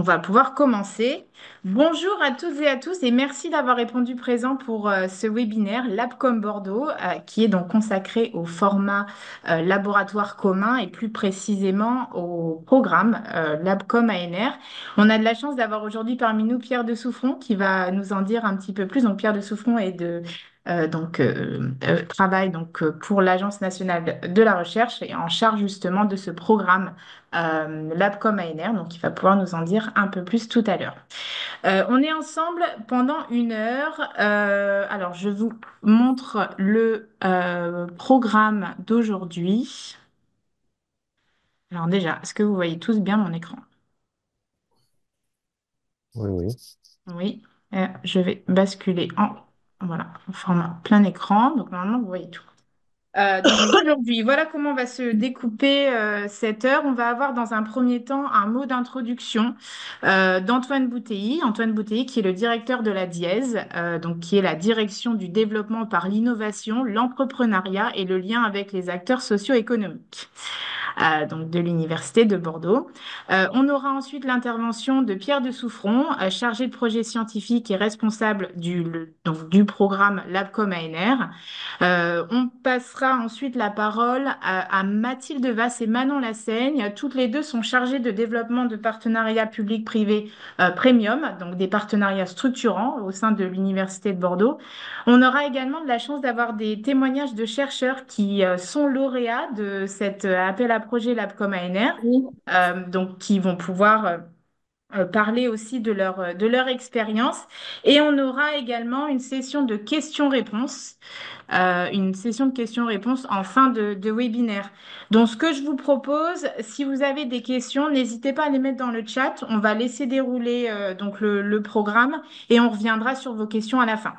va pouvoir commencer. Bonjour à toutes et à tous et merci d'avoir répondu présent pour ce webinaire Labcom Bordeaux qui est donc consacré au format laboratoire commun et plus précisément au programme Labcom ANR. On a de la chance d'avoir aujourd'hui parmi nous Pierre de Souffron qui va nous en dire un petit peu plus. Donc Pierre de Souffron est travaille pour l'Agence nationale de la recherche et en charge justement de ce programme Labcom ANR, donc il va pouvoir nous en dire un peu plus tout à l'heure. On est ensemble pendant 1 heure. Alors, je vous montre le programme d'aujourd'hui. Alors déjà, est-ce que vous voyez tous bien mon écran? Oui, oui. Oui. Je vais basculer en format plein écran. Donc normalement, vous voyez tout. Donc aujourd'hui, voilà comment va se découper cette heure. On va avoir dans un premier temps un mot d'introduction d'Antoine Bouteilly. Antoine Bouteilly qui est le directeur de la DIESE, donc qui est la direction du développement par l'innovation, l'entrepreneuriat et le lien avec les acteurs socio-économiques. Donc de l'Université de Bordeaux. On aura ensuite l'intervention de Pierre de Souffron, chargé de projet scientifique et responsable du programme Labcom ANR. On passera ensuite la parole à Mathilde Vasse et Manon Lassaigne. Toutes les deux sont chargées de développement de partenariats publics-privés premium, donc des partenariats structurants au sein de l'Université de Bordeaux. On aura également de la chance d'avoir des témoignages de chercheurs qui sont lauréats de cet appel à projet Labcom ANR, donc qui vont pouvoir parler aussi de leur expérience. Et on aura également une session de questions-réponses en fin de webinaire. Donc, ce que je vous propose, si vous avez des questions, n'hésitez pas à les mettre dans le chat. On va laisser dérouler le programme et on reviendra sur vos questions à la fin.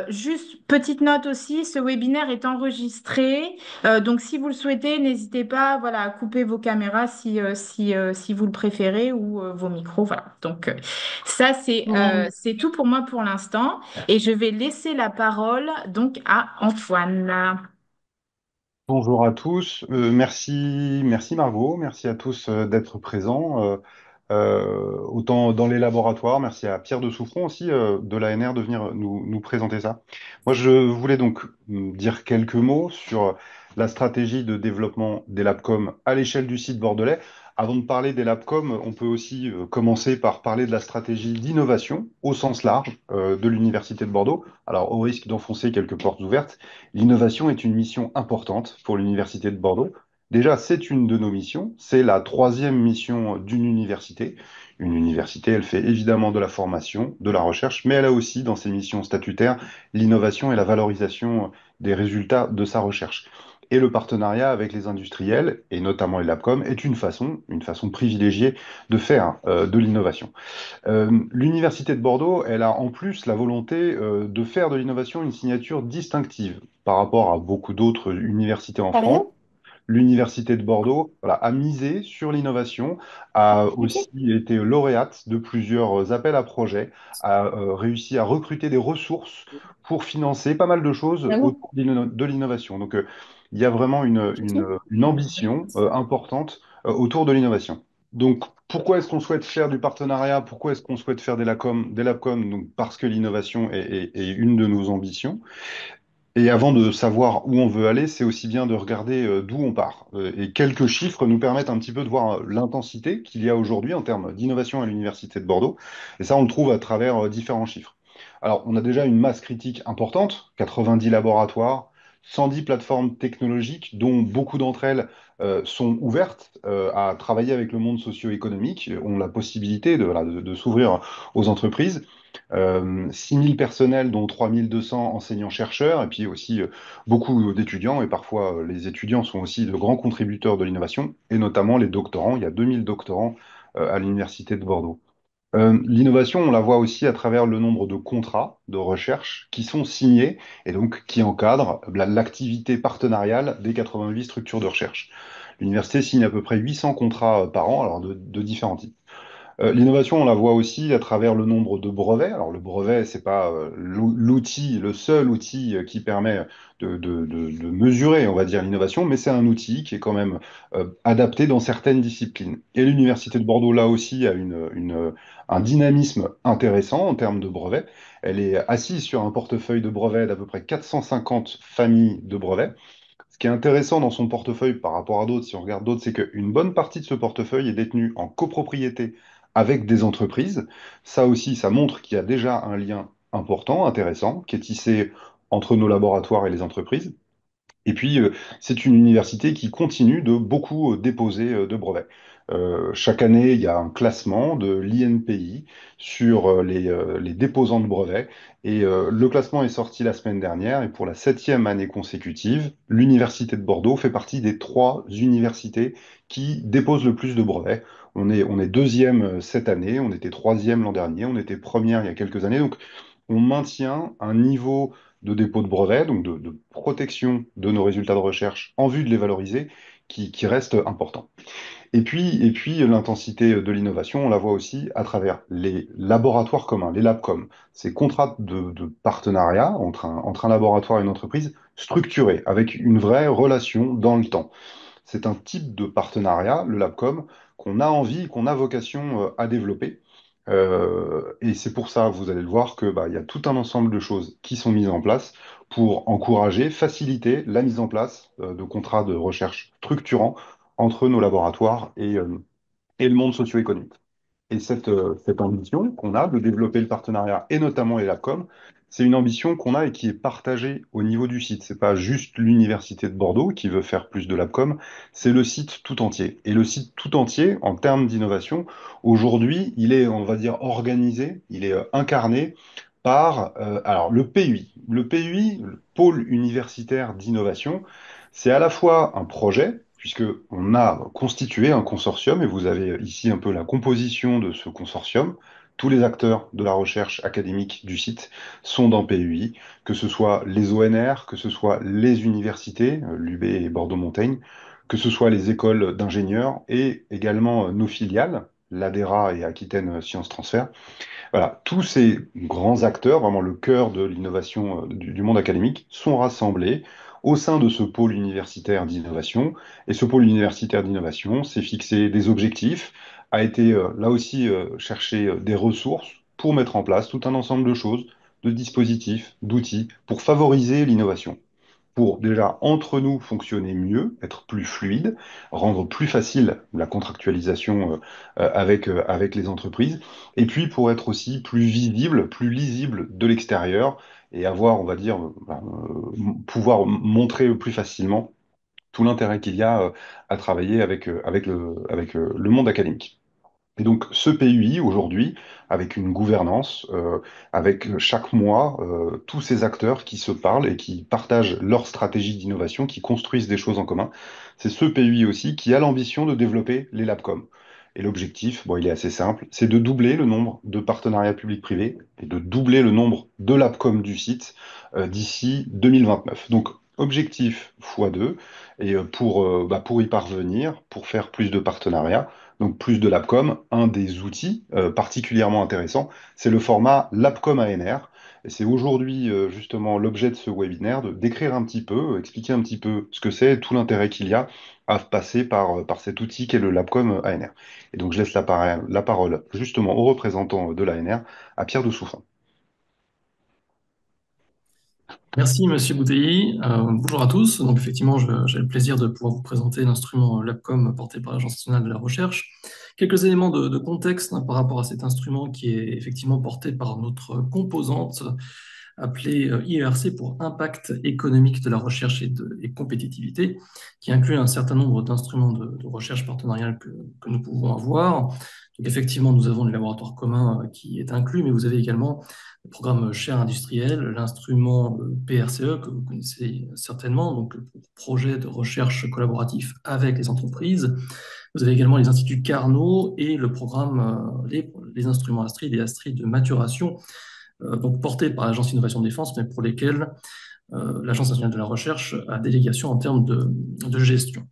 Juste petite note aussi, ce webinaire est enregistré. Donc, si vous le souhaitez, n'hésitez pas, voilà, à couper vos caméras si vous le préférez ou vos micros. Voilà. Donc, ça, c'est tout pour moi pour l'instant. Et je vais laisser la parole donc à Antoine. Bonjour à tous. Merci Margot. Merci à tous d'être présents, autant dans les laboratoires. Merci à Pierre de Souffron aussi de l'ANR de venir nous présenter ça. Moi, je voulais donc dire quelques mots sur la stratégie de développement des Labcom à l'échelle du site bordelais. Avant de parler des Labcom, on peut aussi commencer par parler de la stratégie d'innovation au sens large de l'Université de Bordeaux. Alors, au risque d'enfoncer quelques portes ouvertes, l'innovation est une mission importante pour l'Université de Bordeaux. Déjà, c'est une de nos missions. C'est la troisième mission d'une université. Une université, elle fait évidemment de la formation, de la recherche, mais elle a aussi dans ses missions statutaires l'innovation et la valorisation des résultats de sa recherche. Et le partenariat avec les industriels, et notamment les Labcom, est une façon privilégiée de faire de l'innovation. L'Université de Bordeaux, elle a en plus la volonté de faire de l'innovation une signature distinctive par rapport à beaucoup d'autres universités en France. Pardon? L'Université de Bordeaux, voilà, a misé sur l'innovation, a aussi Ok. été lauréate de plusieurs appels à projets, a réussi à recruter des ressources pour financer pas mal de choses Bravo. autour de l'innovation. Donc, il y a vraiment une ambition importante autour de l'innovation. Donc, pourquoi est-ce qu'on souhaite faire du partenariat? Pourquoi est-ce qu'on souhaite faire des Labcom? Donc, parce que l'innovation est une de nos ambitions. Et avant de savoir où on veut aller, c'est aussi bien de regarder d'où on part. Et quelques chiffres nous permettent un petit peu de voir l'intensité qu'il y a aujourd'hui en termes d'innovation à l'Université de Bordeaux. Et ça, on le trouve à travers différents chiffres. Alors, on a déjà une masse critique importante, 90 laboratoires, 110 plateformes technologiques, dont beaucoup d'entre elles sont ouvertes à travailler avec le monde socio-économique, ont la possibilité voilà, de s'ouvrir aux entreprises. 6 000 personnels, dont 3 200 enseignants-chercheurs, et puis aussi beaucoup d'étudiants, et parfois les étudiants sont aussi de grands contributeurs de l'innovation, et notamment les doctorants. Il y a 2000 doctorants à l'Université de Bordeaux. L'innovation, on la voit aussi à travers le nombre de contrats de recherche qui sont signés et donc qui encadrent l'activité partenariale des 88 structures de recherche. L'université signe à peu près 800 contrats par an, alors de différents types. L'innovation, on la voit aussi à travers le nombre de brevets. Alors, le brevet, c'est pas l'outil, le seul outil qui permet de mesurer, on va dire, l'innovation, mais c'est un outil qui est quand même adapté dans certaines disciplines. Et l'Université de Bordeaux, là aussi, a un dynamisme intéressant en termes de brevets. Elle est assise sur un portefeuille de brevets d'à peu près 450 familles de brevets. Ce qui est intéressant dans son portefeuille par rapport à d'autres, si on regarde d'autres, c'est qu'une bonne partie de ce portefeuille est détenue en copropriété avec des entreprises. Ça aussi, ça montre qu'il y a déjà un lien important, intéressant, qui est tissé entre nos laboratoires et les entreprises. Et puis, c'est une université qui continue de beaucoup déposer de brevets. Chaque année, il y a un classement de l'INPI sur les déposants de brevets. Et le classement est sorti la semaine dernière. Et pour la septième année consécutive, l'Université de Bordeaux fait partie des trois universités qui déposent le plus de brevets. On est deuxième cette année, on était troisième l'an dernier, on était première il y a quelques années. Donc, on maintient un niveau de dépôt de brevets, donc de protection de nos résultats de recherche en vue de les valoriser, qui reste important. Et puis l'intensité de l'innovation, on la voit aussi à travers les laboratoires communs, les labcoms, ces contrats de partenariat entre un laboratoire et une entreprise structurés, avec une vraie relation dans le temps. C'est un type de partenariat, le LabCom, qu'on a envie, qu'on a vocation à développer. Et c'est pour ça, vous allez le voir, que bah, il y a tout un ensemble de choses qui sont mises en place pour encourager, faciliter la mise en place de contrats de recherche structurants entre nos laboratoires et le monde socio-économique. Et cette ambition qu'on a de développer le partenariat et notamment les LabCom, c'est une ambition qu'on a et qui est partagée au niveau du site. C'est pas juste l'Université de Bordeaux qui veut faire plus de LabCom, c'est le site tout entier. Et le site tout entier, en termes d'innovation, aujourd'hui, il est, on va dire, organisé, il est incarné par alors le PUI. Le PUI, le Pôle universitaire d'innovation, c'est à la fois un projet, puisque on a constitué un consortium, et vous avez ici un peu la composition de ce consortium. Tous les acteurs de la recherche académique du site sont dans PUI, que ce soit les ONR, que ce soit les universités, l'UB et Bordeaux-Montaigne, que ce soit les écoles d'ingénieurs et également nos filiales, l'ADERA et Aquitaine Sciences Transfert. Voilà, tous ces grands acteurs, vraiment le cœur de l'innovation du monde académique, sont rassemblés au sein de ce pôle universitaire d'innovation. Et ce pôle universitaire d'innovation s'est fixé des objectifs, a été là aussi chercher des ressources pour mettre en place tout un ensemble de choses, de dispositifs, d'outils pour favoriser l'innovation, pour déjà entre nous fonctionner mieux, être plus fluide, rendre plus facile la contractualisation avec les entreprises, et puis pour être aussi plus visible, plus lisible de l'extérieur et avoir, on va dire, pouvoir montrer plus facilement tout l'intérêt qu'il y a à travailler avec le monde académique. Et donc, ce PUI, aujourd'hui, avec une gouvernance, avec chaque mois, tous ces acteurs qui se parlent et qui partagent leur stratégie d'innovation, qui construisent des choses en commun, c'est ce PUI aussi qui a l'ambition de développer les LabCom. Et l'objectif, bon, il est assez simple, c'est de doubler le nombre de partenariats publics-privés et de doubler le nombre de LabCom du site d'ici 2029. Donc, objectif x2, et pour y parvenir, pour faire plus de partenariats, donc plus de LabCom, un des outils particulièrement intéressants, c'est le format LabCom ANR. Et c'est aujourd'hui justement l'objet de ce webinaire, de décrire un petit peu, expliquer un petit peu ce que c'est, tout l'intérêt qu'il y a à passer par cet outil qu'est le LabCom ANR. Et donc je laisse la parole justement au représentant de l'ANR, à Pierre de Souffin. Merci, Monsieur Bouteilly. Bonjour à tous. Donc, effectivement, j'ai le plaisir de pouvoir vous présenter l'instrument LabCom porté par l'Agence nationale de la recherche. Quelques éléments de contexte par rapport à cet instrument qui est effectivement porté par notre composante appelée IERC pour Impact économique de la recherche et compétitivité, qui inclut un certain nombre d'instruments de recherche partenariale que nous pouvons avoir. Donc, effectivement, nous avons le laboratoire commun qui est inclus, mais vous avez également le programme Chaire industrielle, l'instrument PRCE que vous connaissez certainement, donc le projet de recherche collaboratif avec les entreprises. Vous avez également les instituts Carnot et le programme, les instruments Astrid et Astrid de maturation, donc portés par l'Agence Innovation de Défense, mais pour lesquels l'Agence nationale de la recherche a délégation en termes de gestion.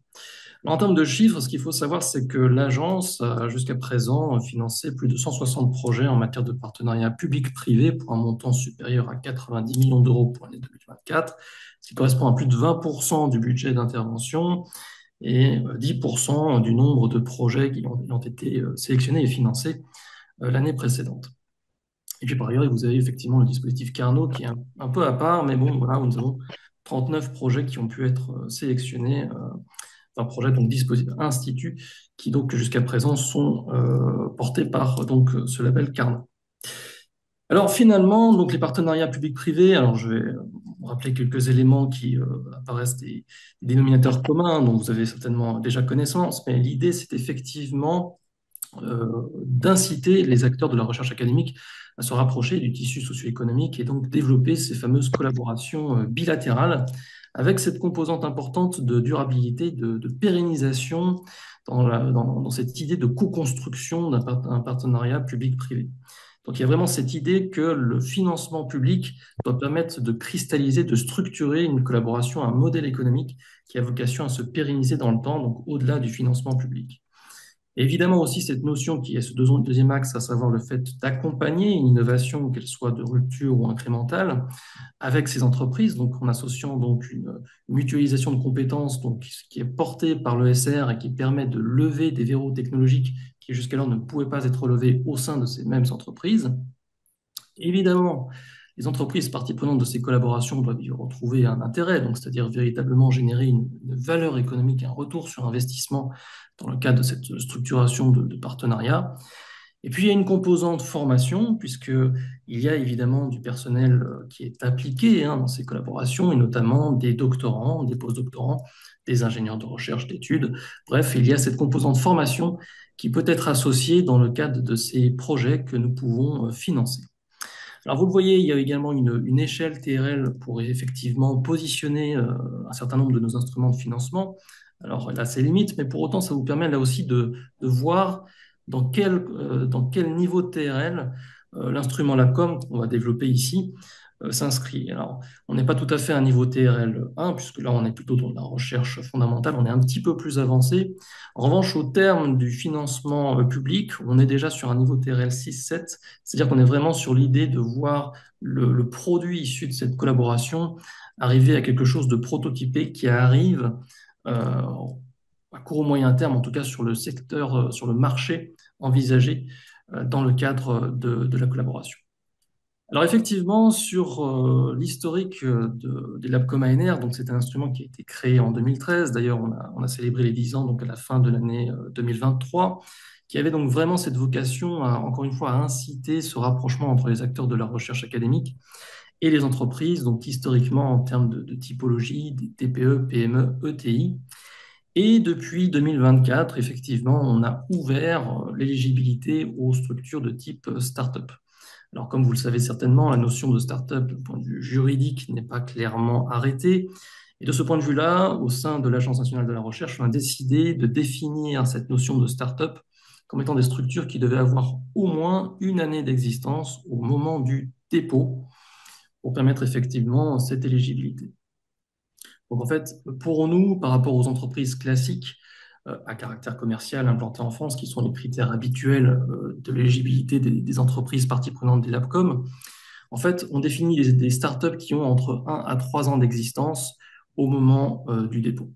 En termes de chiffres, ce qu'il faut savoir, c'est que l'agence a jusqu'à présent financé plus de 160 projets en matière de partenariat public-privé pour un montant supérieur à 90 millions d'euros pour l'année 2024, ce qui correspond à plus de 20% du budget d'intervention et 10% du nombre de projets qui ont été sélectionnés et financés l'année précédente. Et puis par ailleurs, vous avez effectivement le dispositif Carnot qui est un peu à part, mais bon, voilà, nous avons 39 projets qui ont pu être sélectionnés, enfin projets, donc dispositifs, instituts, qui donc jusqu'à présent sont portés par donc ce label Carnot. Alors finalement, donc les partenariats publics-privés, alors je vais vous rappeler quelques éléments qui apparaissent des dénominateurs communs dont vous avez certainement déjà connaissance, mais l'idée c'est effectivement d'inciter les acteurs de la recherche académique à se rapprocher du tissu socio-économique et donc développer ces fameuses collaborations bilatérales avec cette composante importante de durabilité, de pérennisation dans cette idée de co-construction d'un partenariat public-privé. Donc il y a vraiment cette idée que le financement public doit permettre de cristalliser, de structurer une collaboration, un modèle économique qui a vocation à se pérenniser dans le temps, donc au-delà du financement public. Et évidemment aussi cette notion qui est ce deuxième axe, à savoir le fait d'accompagner une innovation, qu'elle soit de rupture ou incrémentale, avec ces entreprises, donc en associant donc une mutualisation de compétences donc, qui est portée par l'ESR et qui permet de lever des verrous technologiques qui jusqu'alors ne pouvaient pas être levés au sein de ces mêmes entreprises. Évidemment, les entreprises parties prenantes de ces collaborations doivent y retrouver un intérêt, donc c'est-à-dire véritablement générer une valeur économique, un retour sur investissement dans le cadre de cette structuration de partenariat. Et puis, il y a une composante formation, puisqu'il y a évidemment du personnel qui est appliqué dans ces collaborations, et notamment des doctorants, des postdoctorants, des ingénieurs de recherche, d'études. Bref, il y a cette composante formation qui peut être associée dans le cadre de ces projets que nous pouvons financer. Alors, vous le voyez, il y a également une échelle TRL pour effectivement positionner un certain nombre de nos instruments de financement. Alors, elle a ses limites, mais pour autant, ça vous permet là aussi de voir dans quel niveau de TRL l'instrument LabCom qu'on va développer ici s'inscrit. Alors, on n'est pas tout à fait à un niveau TRL 1, puisque là, on est plutôt dans la recherche fondamentale, on est un petit peu plus avancé. En revanche, au terme du financement public, on est déjà sur un niveau TRL 6-7, c'est-à-dire qu'on est vraiment sur l'idée de voir le produit issu de cette collaboration arriver à quelque chose de prototypé qui arrive à court ou moyen terme, en tout cas sur le secteur, sur le marché envisagé dans le cadre de la collaboration. Alors effectivement, sur l'historique des LabCom ANR, donc c'est un instrument qui a été créé en 2013. D'ailleurs, on a célébré les 10 ans donc à la fin de l'année 2023, qui avait donc vraiment cette vocation, encore une fois, à inciter ce rapprochement entre les acteurs de la recherche académique et les entreprises, donc historiquement en termes de typologie, des TPE, PME, ETI. Et depuis 2024, effectivement, on a ouvert l'éligibilité aux structures de type start-up. Alors, comme vous le savez certainement, la notion de start-up, du point de vue juridique, n'est pas clairement arrêtée. Et de ce point de vue-là, au sein de l'Agence nationale de la recherche, on a décidé de définir cette notion de start-up comme étant des structures qui devaient avoir au moins une année d'existence au moment du dépôt pour permettre effectivement cette éligibilité. Donc en fait, pour nous, par rapport aux entreprises classiques à caractère commercial implantées en France, qui sont les critères habituels de l'éligibilité des entreprises parties prenantes des LabCom, en fait, on définit des startups qui ont entre 1 à 3 ans d'existence au moment du dépôt.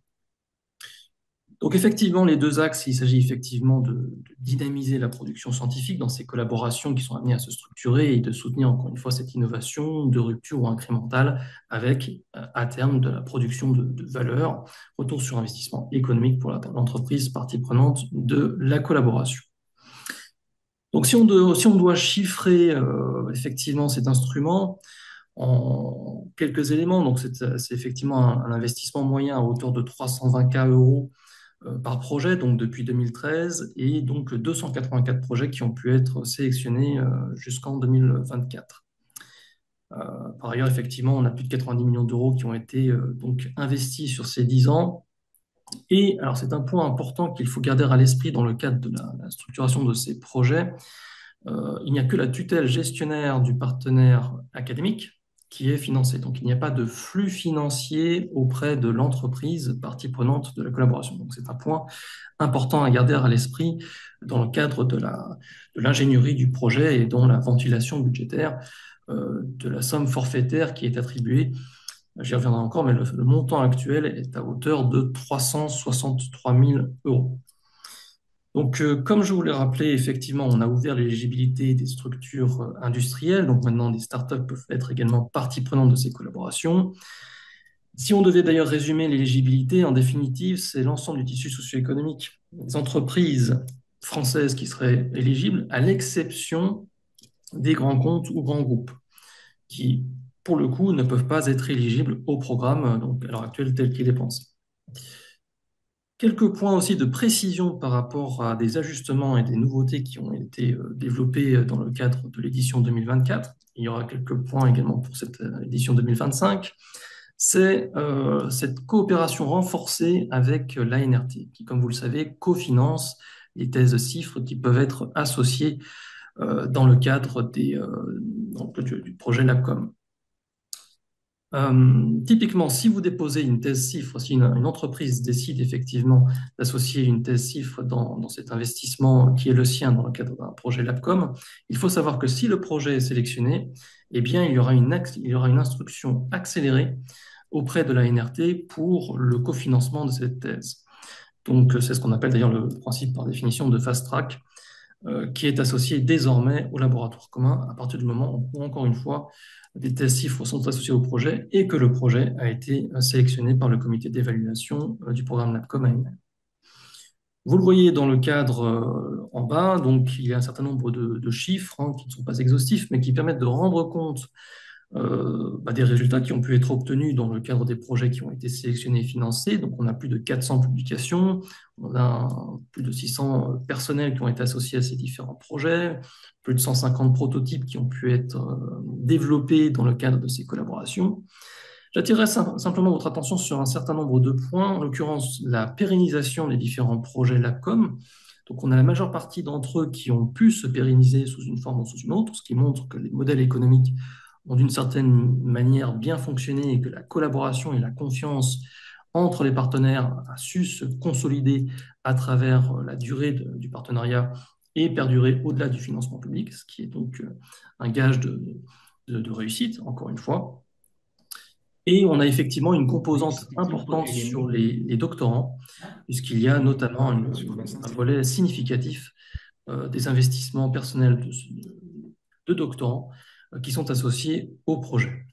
Donc effectivement, les deux axes, il s'agit effectivement de dynamiser la production scientifique dans ces collaborations qui sont amenées à se structurer et de soutenir encore une fois cette innovation de rupture ou incrémentale avec à terme de la production de valeur, retour sur investissement économique pour l'entreprise partie prenante de la collaboration. Donc si on doit chiffrer effectivement cet instrument en quelques éléments, donc c'est effectivement un investissement moyen à hauteur de 320 000 € par projet, donc depuis 2013, et donc 284 projets qui ont pu être sélectionnés jusqu'en 2024. Par ailleurs, effectivement, on a plus de 90 millions d'euros qui ont été donc investis sur ces 10 ans. Et alors, c'est un point important qu'il faut garder à l'esprit dans le cadre de la structuration de ces projets. Il n'y a que la tutelle gestionnaire du partenaire académique qui est financé. Donc, il n'y a pas de flux financier auprès de l'entreprise partie prenante de la collaboration. Donc, c'est un point important à garder à l'esprit dans le cadre de l'ingénierie du projet et dans la ventilation budgétaire de la somme forfaitaire qui est attribuée. J'y reviendrai encore, mais le montant actuel est à hauteur de 363 000 euros. Donc, comme je vous l'ai rappelé, effectivement, on a ouvert l'éligibilité des structures industrielles. Donc, maintenant, des startups peuvent être également partie prenante de ces collaborations. Si on devait d'ailleurs résumer l'éligibilité, en définitive, c'est l'ensemble du tissu socio-économique. Les entreprises françaises qui seraient éligibles, à l'exception des grands comptes ou grands groupes, qui, pour le coup, ne peuvent pas être éligibles au programme, donc à l'heure actuelle, tel qu'il est pensé. Quelques points aussi de précision par rapport à des ajustements et des nouveautés qui ont été développés dans le cadre de l'édition 2024. Il y aura quelques points également pour cette édition 2025. C'est cette coopération renforcée avec l'ANRT, qui, comme vous le savez, cofinance les thèses CIFRE qui peuvent être associées dans le cadre du projet LabCom. Typiquement, si vous déposez une thèse CIFRE, si une entreprise décide effectivement d'associer une thèse CIFRE dans cet investissement qui est le sien dans le cadre d'un projet LabCom, il faut savoir que si le projet est sélectionné, eh bien, il y aura une instruction accélérée auprès de la NRT pour le cofinancement de cette thèse. Donc, c'est ce qu'on appelle d'ailleurs le principe par définition de fast track, qui est associé désormais au laboratoire commun à partir du moment où, encore une fois, des thèses CIFRE sont associés au projet et que le projet a été sélectionné par le comité d'évaluation du programme LabCom AML. Vous le voyez dans le cadre en bas, donc il y a un certain nombre de chiffres qui ne sont pas exhaustifs, mais qui permettent de rendre compte des résultats qui ont pu être obtenus dans le cadre des projets qui ont été sélectionnés et financés. Donc, on a plus de 400 publications, on a plus de 600 personnels qui ont été associés à ces différents projets, plus de 150 prototypes qui ont pu être développés dans le cadre de ces collaborations. J'attirerai simplement votre attention sur un certain nombre de points, en l'occurrence la pérennisation des différents projets LabCom. Donc, on a la majeure partie d'entre eux qui ont pu se pérenniser sous une forme ou sous une autre, ce qui montre que les modèles économiques ont d'une certaine manière bien fonctionné et que la collaboration et la confiance entre les partenaires a su se consolider à travers la durée du partenariat et perdurer au-delà du financement public, ce qui est donc un gage de réussite, encore une fois. Et on a effectivement une composante importante sur les doctorants, puisqu'il y a notamment un volet significatif des investissements personnels de doctorants qui sont associés au projet.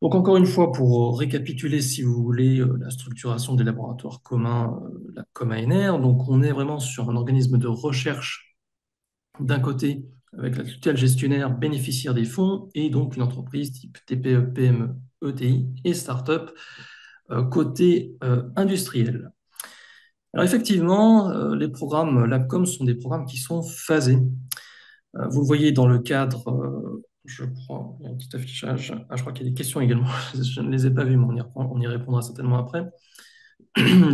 Donc encore une fois, pour récapituler, si vous voulez, la structuration des laboratoires communs, LabCom ANR, donc on est vraiment sur un organisme de recherche d'un côté avec la tutelle gestionnaire bénéficiaire des fonds et donc une entreprise type TPE, PME, ETI et start-up côté industriel. Alors effectivement, les programmes LabCom sont des programmes qui sont phasés. Vous le voyez dans le cadre, je crois, il y a un petit affichage. Ah, je crois qu'il y a des questions également. Je ne les ai pas vues, mais on y répondra certainement après.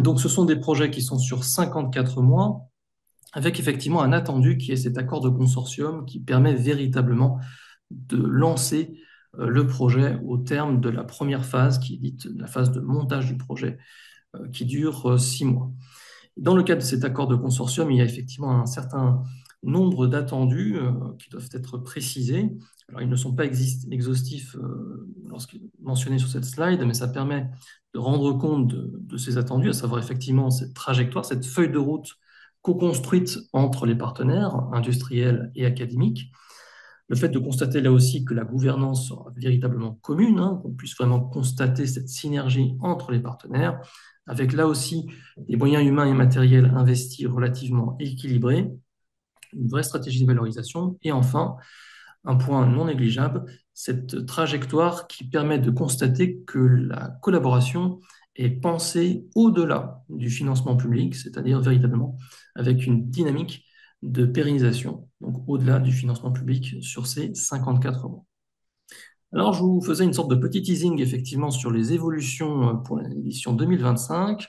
Donc, ce sont des projets qui sont sur 54 mois, avec effectivement un attendu qui est cet accord de consortium qui permet véritablement de lancer le projet au terme de la première phase, qui est dite la phase de montage du projet, qui dure 6 mois. Dans le cadre de cet accord de consortium, il y a effectivement un certain nombre d'attendus qui doivent être précisés. Alors, ils ne sont pas exhaustifs mentionnés sur cette slide, mais ça permet de rendre compte de ces attendus, à savoir effectivement cette trajectoire, cette feuille de route co-construite entre les partenaires industriels et académiques. Le fait de constater là aussi que la gouvernance sera véritablement commune, qu'on puisse vraiment constater cette synergie entre les partenaires, avec là aussi des moyens humains et matériels investis relativement équilibrés, une vraie stratégie de valorisation, et enfin, un point non négligeable, cette trajectoire qui permet de constater que la collaboration est pensée au-delà du financement public, c'est-à-dire véritablement avec une dynamique de pérennisation, donc au-delà du financement public sur ces 54 mois. Alors, je vous faisais une sorte de petit teasing effectivement sur les évolutions pour l'édition 2025.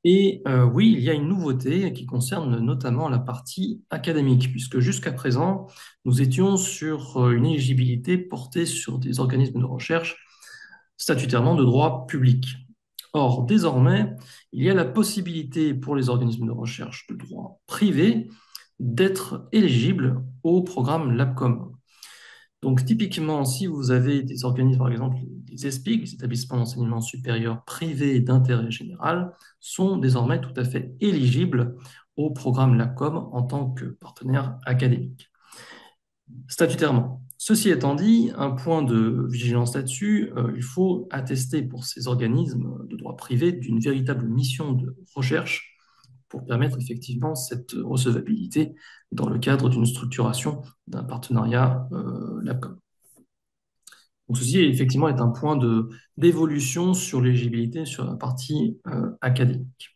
Et oui, il y a une nouveauté qui concerne notamment la partie académique, puisque jusqu'à présent, nous étions sur une éligibilité portée sur des organismes de recherche statutairement de droit public. Or, désormais, il y a la possibilité pour les organismes de recherche de droit privé d'être éligibles au programme LabCom. Donc, typiquement, si vous avez des organismes, par exemple, les ESPIG, les établissements d'enseignement supérieur privés d'intérêt général, sont désormais tout à fait éligibles au programme LabCom en tant que partenaire académique, statutairement. Ceci étant dit, un point de vigilance là-dessus, il faut attester pour ces organismes de droit privé d'une véritable mission de recherche pour permettre effectivement cette recevabilité dans le cadre d'une structuration d'un partenariat LabCom. Donc ceci effectivement est un point d'évolution sur l'éligibilité sur la partie académique.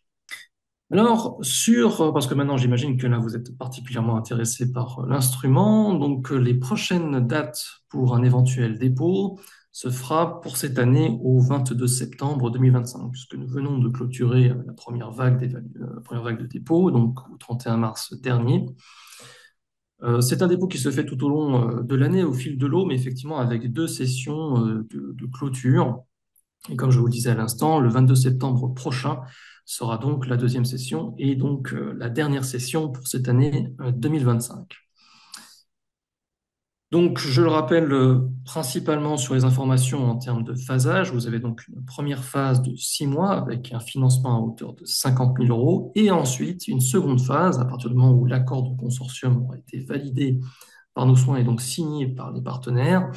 Alors, parce que maintenant j'imagine que là vous êtes particulièrement intéressé par l'instrument, donc les prochaines dates pour un éventuel dépôt se fera pour cette année au 22 septembre 2025, puisque nous venons de clôturer la première vague de dépôt, donc au 31 mars dernier. C'est un dépôt qui se fait tout au long de l'année au fil de l'eau, mais effectivement avec 2 sessions de clôture. Et comme je vous le disais à l'instant, le 22 septembre prochain sera donc la deuxième session et donc la dernière session pour cette année 2025. Donc, je le rappelle principalement sur les informations en termes de phasage. Vous avez donc une première phase de 6 mois avec un financement à hauteur de 50 000 euros et ensuite une seconde phase à partir du moment où l'accord de consortium aura été validé par nos soins et donc signé par les partenaires.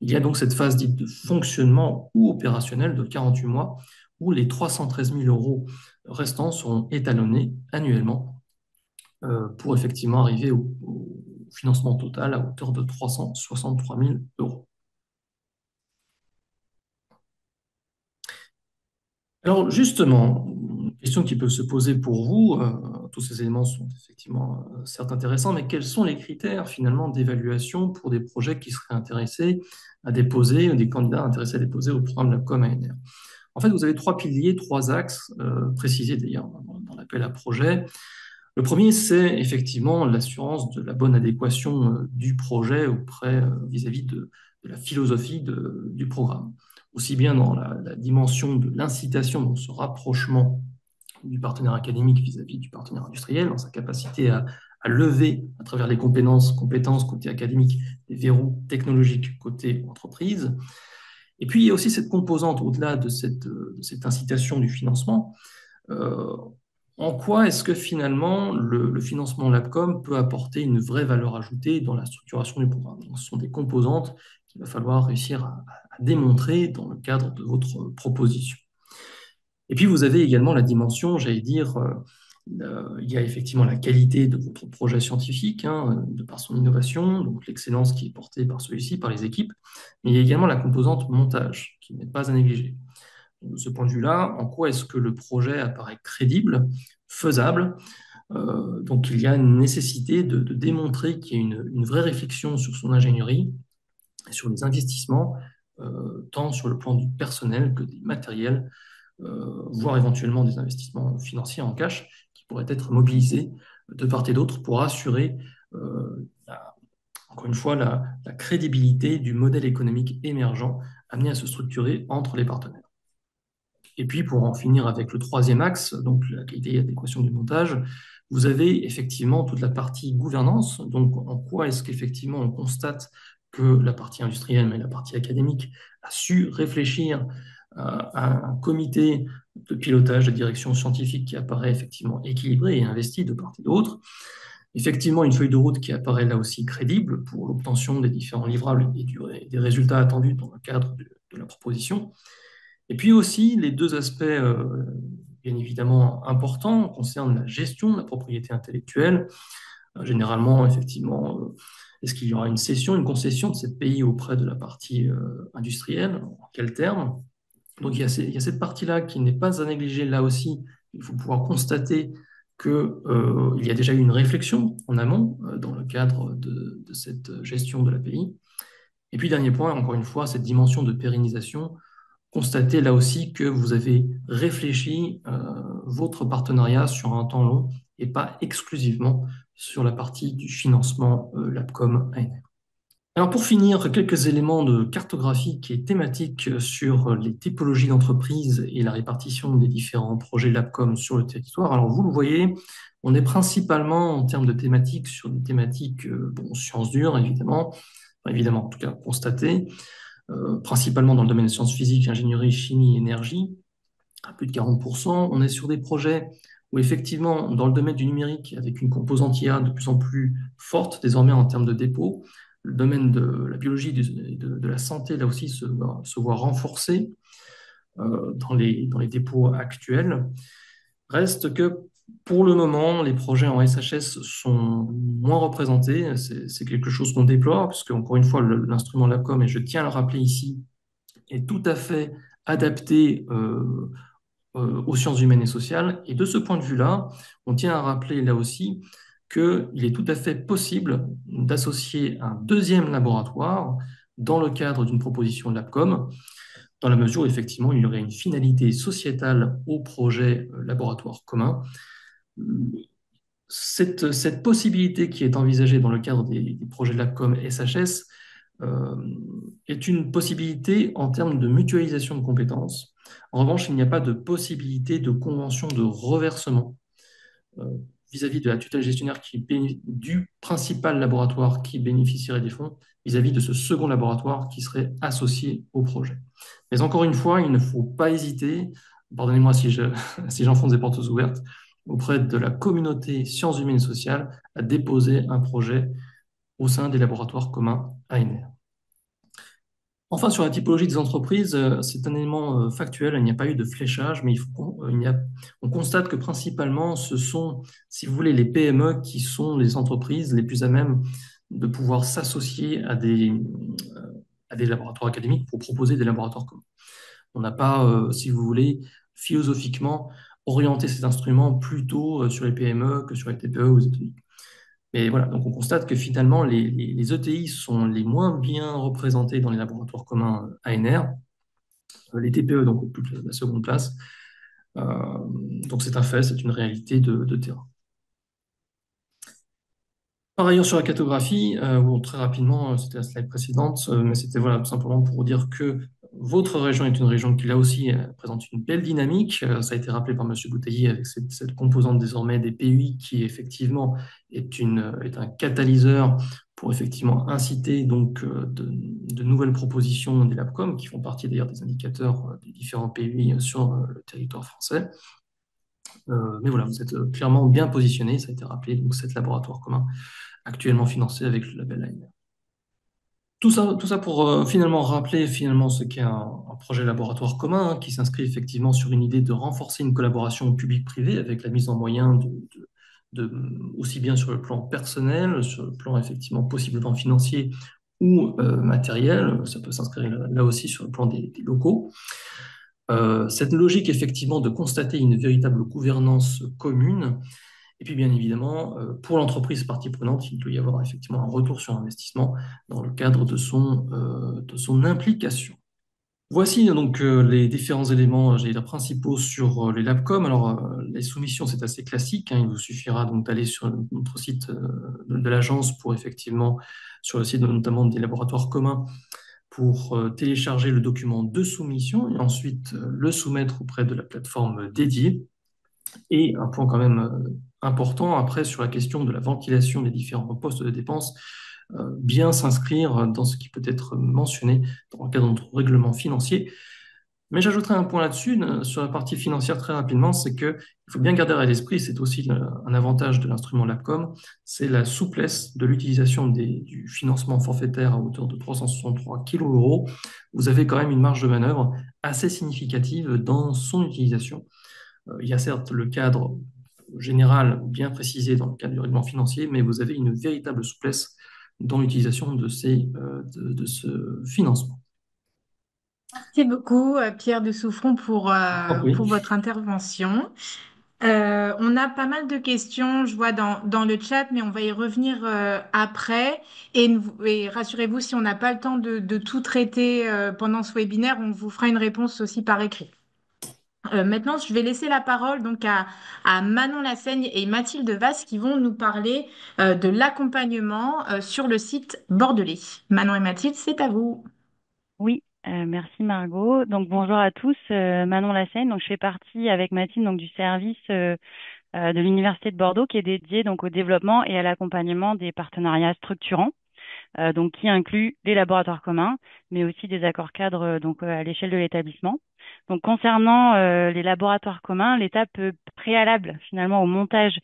Il y a donc cette phase dite de fonctionnement ou opérationnel de 48 mois où les 313 000 euros restants seront étalonnés annuellement pour effectivement arriver au financement total à hauteur de 363 000 euros. Alors justement, une question qui peut se poser pour vous, tous ces éléments sont effectivement certes intéressants, mais quels sont les critères finalement d'évaluation pour des projets qui seraient intéressés à déposer, des candidats intéressés à déposer au programme LabCom ANR? En fait, vous avez 3 piliers, 3 axes précisés d'ailleurs dans l'appel à projet. Le premier, c'est effectivement l'assurance de la bonne adéquation du projet vis-à-vis de la philosophie du programme. Aussi bien dans la dimension de l'incitation, donc ce rapprochement du partenaire académique vis-à-vis du partenaire industriel, dans sa capacité à lever à travers les compétences côté académique, des verrous technologiques côté entreprise. Et puis, il y a aussi cette composante au-delà de cette incitation du financement. En quoi est-ce que finalement le financement LabCom peut apporter une vraie valeur ajoutée dans la structuration du programme? Donc, ce sont des composantes qu'il va falloir réussir à démontrer dans le cadre de votre proposition. Et puis, vous avez également la dimension, j'allais dire, il y a effectivement la qualité de votre projet scientifique, de par son innovation, donc l'excellence qui est portée par celui-ci, par les équipes, mais il y a également la composante montage qui n'est pas à négliger. De ce point de vue-là, en quoi est-ce que le projet apparaît crédible, faisable? Donc il y a une nécessité de démontrer qu'il y a une vraie réflexion sur son ingénierie, sur les investissements, tant sur le plan du personnel que des matériels, voire éventuellement des investissements financiers en cash qui pourraient être mobilisés de part et d'autre pour assurer, encore une fois, la crédibilité du modèle économique émergent amené à se structurer entre les partenaires. Et puis, pour en finir avec le troisième axe, donc la qualité et l'adéquation du montage, vous avez effectivement toute la partie gouvernance. Donc, en quoi est-ce qu'effectivement on constate que la partie industrielle, mais la partie académique, a su réfléchir à un comité de pilotage de direction scientifique qui apparaît effectivement équilibré et investi de part et d'autre. Effectivement, une feuille de route qui apparaît là aussi crédible pour l'obtention des différents livrables et des résultats attendus dans le cadre de la proposition. Et puis aussi, les 2 aspects, bien évidemment, importants concernent la gestion de la propriété intellectuelle. Généralement, effectivement, est-ce qu'il y aura une cession, une concession de cette pays auprès de la partie industrielle? En quels termes? Donc, il y a cette partie-là qui n'est pas à négliger. Là aussi, il faut pouvoir constater qu'il y a déjà eu une réflexion en amont dans le cadre de cette gestion de l'API. Et puis, dernier point, encore une fois, cette dimension de pérennisation. Constatez là aussi que vous avez réfléchi votre partenariat sur un temps long et pas exclusivement sur la partie du financement LabCom ANR. Alors pour finir, quelques éléments de cartographique et thématique sur les typologies d'entreprises et la répartition des différents projets LabCom sur le territoire. Alors vous le voyez, on est principalement en termes de thématiques sur des thématiques sciences dures évidemment, enfin, évidemment en tout cas constatées, principalement dans le domaine des sciences physiques, ingénierie, chimie, énergie, à plus de 40%. On est sur des projets où effectivement, dans le domaine du numérique, avec une composante IA de plus en plus forte désormais en termes de dépôt, le domaine de la biologie, de la santé, là aussi, se voit renforcé dans les dépôts actuels. Reste que pour le moment, les projets en SHS sont moins représentés. C'est quelque chose qu'on déplore, puisque encore une fois, l'instrument LabCom, et je tiens à le rappeler ici, est tout à fait adapté aux sciences humaines et sociales. Et de ce point de vue-là, on tient à rappeler là aussi qu'il est tout à fait possible d'associer un deuxième laboratoire dans le cadre d'une proposition de l'APCOM, dans la mesure où effectivement il y aurait une finalité sociétale au projet laboratoire commun. Cette possibilité qui est envisagée dans le cadre des projets de l'APCOM SHS euh, est une possibilité en termes de mutualisation de compétences. En revanche, il n'y a pas de possibilité de convention de reversement euh, vis-à-vis de la tutelle gestionnaire du principal laboratoire qui bénéficierait des fonds vis-à-vis de ce second laboratoire qui serait associé au projet. Mais encore une fois, il ne faut pas hésiter, pardonnez-moi si si j'enfonce des portes ouvertes, auprès de la communauté sciences humaines et sociales à déposer un projet au sein des laboratoires communs ANR. Enfin, sur la typologie des entreprises, c'est un élément factuel, il n'y a pas eu de fléchage, mais on constate que principalement, ce sont, si vous voulez, les PME qui sont les entreprises les plus à même de pouvoir s'associer à des laboratoires académiques pour proposer des laboratoires communs. On n'a pas, si vous voulez, philosophiquement orienté cet instrument plutôt sur les PME que sur les TPE ou les ETI. Mais voilà, donc on constate que finalement, les ETI sont les moins bien représentés dans les laboratoires communs ANR, les TPE donc occupe la seconde place. Donc c'est un fait, c'est une réalité de terrain. Par ailleurs, sur la cartographie, très rapidement, c'était la slide précédente, mais c'était voilà, tout simplement pour dire que votre région est une région qui, là aussi, présente une belle dynamique. Ça a été rappelé par M. Bouteiller avec cette composante désormais des PUI qui, effectivement, est un catalyseur pour effectivement inciter donc, de nouvelles propositions des LabCom, qui font partie d'ailleurs des indicateurs des différents PUI sur le territoire français. Mais voilà, vous êtes clairement bien positionné, ça a été rappelé, donc 7 laboratoires communs actuellement financés avec le label ANR. Tout ça pour finalement rappeler finalement ce qu'est un projet laboratoire commun qui s'inscrit effectivement sur une idée de renforcer une collaboration publique-privée avec la mise en moyen aussi bien sur le plan personnel, sur le plan effectivement possiblement financier ou matériel, ça peut s'inscrire là aussi sur le plan des locaux. Cette logique effectivement de constater une véritable gouvernance commune. Et puis, bien évidemment, pour l'entreprise partie prenante, il doit y avoir effectivement un retour sur investissement dans le cadre de son implication. Voici donc les différents éléments, j'allais dire, principaux sur les LabCom. Alors, les soumissions, c'est assez classique, hein. Il vous suffira donc d'aller sur notre site de l'agence pour effectivement, sur le site notamment des laboratoires communs, pour télécharger le document de soumission et ensuite le soumettre auprès de la plateforme dédiée. Et un point quand même important après sur la question de la ventilation des différents postes de dépenses, bien s'inscrire dans ce qui peut être mentionné dans le cadre de notre règlement financier. Mais j'ajouterai un point là-dessus, sur la partie financière très rapidement, c'est qu'il faut bien garder à l'esprit, c'est aussi un avantage de l'instrument LabCom, c'est la souplesse de l'utilisation du financement forfaitaire à hauteur de 363 kg. Vous avez quand même une marge de manœuvre assez significative dans son utilisation. Il y a certes le cadre général bien précisé dans le cadre du règlement financier, mais vous avez une véritable souplesse dans l'utilisation de ce financement. Merci beaucoup, Pierre de Souffron, Oui. pour votre intervention. On a pas mal de questions, je vois dans le chat, mais on va y revenir après. Et rassurez-vous, si on n'a pas le temps de tout traiter pendant ce webinaire, on vous fera une réponse aussi par écrit. Maintenant, je vais laisser la parole donc à Manon Lassaigne et Mathilde Vasse qui vont nous parler de l'accompagnement sur le site bordelais. Manon et Mathilde, c'est à vous. Oui, merci Margot. Donc bonjour à tous, Manon Lassaigne. Donc je fais partie avec Mathilde donc du service de l'Université de Bordeaux qui est dédié donc au développement et à l'accompagnement des partenariats structurants, donc qui inclut les laboratoires communs, mais aussi des accords cadres à l'échelle de l'établissement. Donc concernant les laboratoires communs, l'étape préalable finalement au montage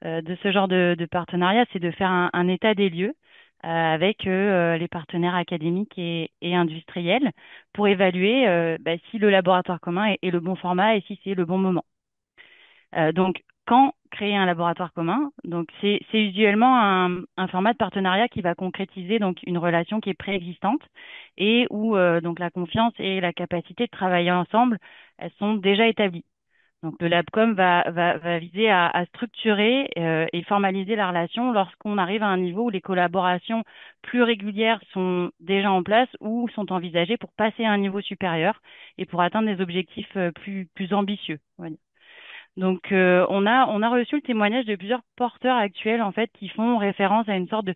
de ce genre de partenariat, c'est de faire un état des lieux avec les partenaires académiques et industriels pour évaluer si le laboratoire commun est le bon format et si c'est le bon moment. Quand créer un laboratoire commun, donc c'est usuellement un format de partenariat qui va concrétiser donc une relation qui est préexistante et où donc la confiance et la capacité de travailler ensemble, elles sont déjà établies. Donc le LabCom va viser à structurer et formaliser la relation lorsqu'on arrive à un niveau où les collaborations plus régulières sont déjà en place ou sont envisagées pour passer à un niveau supérieur et pour atteindre des objectifs plus ambitieux, on va dire. Donc, on a reçu le témoignage de plusieurs porteurs actuels, en fait, qui font référence à une sorte de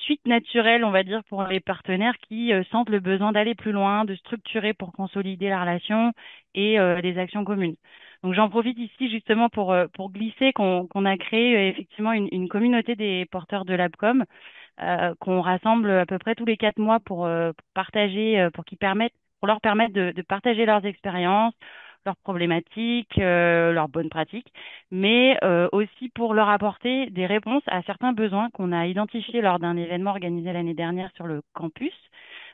suite naturelle, on va dire, pour les partenaires qui sentent le besoin d'aller plus loin, de structurer pour consolider la relation et les actions communes. Donc, j'en profite ici justement pour glisser qu'on a créé effectivement une communauté des porteurs de l'ABCOM qu'on rassemble à peu près tous les 4 mois pour partager, pour leur permettre de partager leurs expériences, leurs problématiques, leurs bonnes pratiques, mais aussi pour leur apporter des réponses à certains besoins qu'on a identifiés lors d'un événement organisé l'année dernière sur le campus.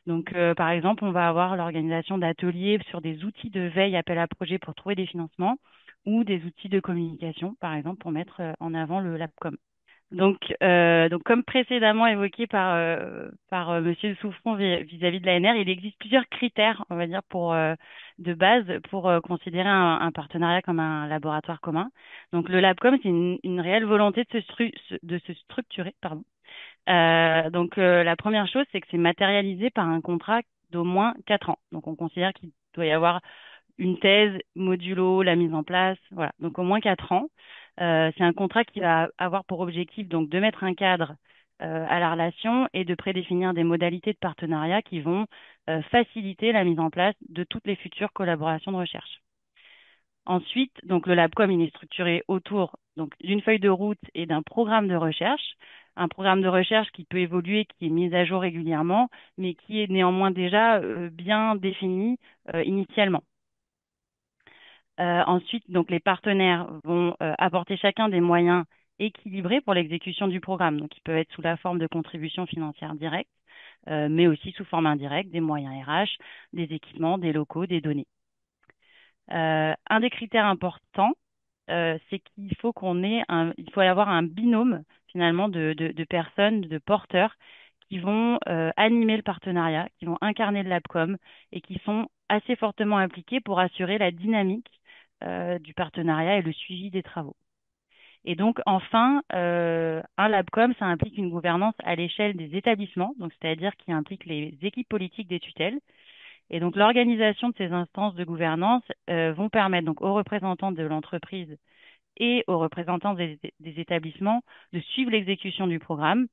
Donc, par exemple, on va avoir l'organisation d'ateliers sur des outils de veille appel à projet pour trouver des financements ou des outils de communication, par exemple, pour mettre en avant le LabCom. Donc, comme précédemment évoqué par Monsieur Souffron vis-à-vis de l'ANR, il existe plusieurs critères, on va dire, de base pour considérer un partenariat comme un laboratoire commun. Donc, le LabCom, c'est une réelle volonté de se structurer, pardon. La première chose, c'est que c'est matérialisé par un contrat d'au moins 4 ans. Donc, on considère qu'il doit y avoir une thèse, modulo, la mise en place, voilà. Donc au moins 4 ans. C'est un contrat qui va avoir pour objectif donc de mettre un cadre à la relation et de prédéfinir des modalités de partenariat qui vont faciliter la mise en place de toutes les futures collaborations de recherche. Ensuite, donc le LabCom, il est structuré autour donc d'une feuille de route et d'un programme de recherche. Un programme de recherche qui peut évoluer, qui est mis à jour régulièrement, mais qui est néanmoins déjà bien défini initialement. Ensuite, donc les partenaires vont apporter chacun des moyens équilibrés pour l'exécution du programme. Donc, ils peuvent être sous la forme de contributions financières directes, mais aussi sous forme indirecte, des moyens RH, des équipements, des locaux, des données. Un des critères importants, c'est qu'il faut il faut avoir un binôme finalement de personnes, de porteurs qui vont animer le partenariat, qui vont incarner le LabCom et qui sont assez fortement impliqués pour assurer la dynamique du partenariat et le suivi des travaux. Et donc, enfin, un LabCom, ça implique une gouvernance à l'échelle des établissements, donc c'est-à-dire qui implique les équipes politiques des tutelles. Et donc, l'organisation de ces instances de gouvernance vont permettre donc aux représentants de l'entreprise et aux représentants des établissements de suivre l'exécution du programme,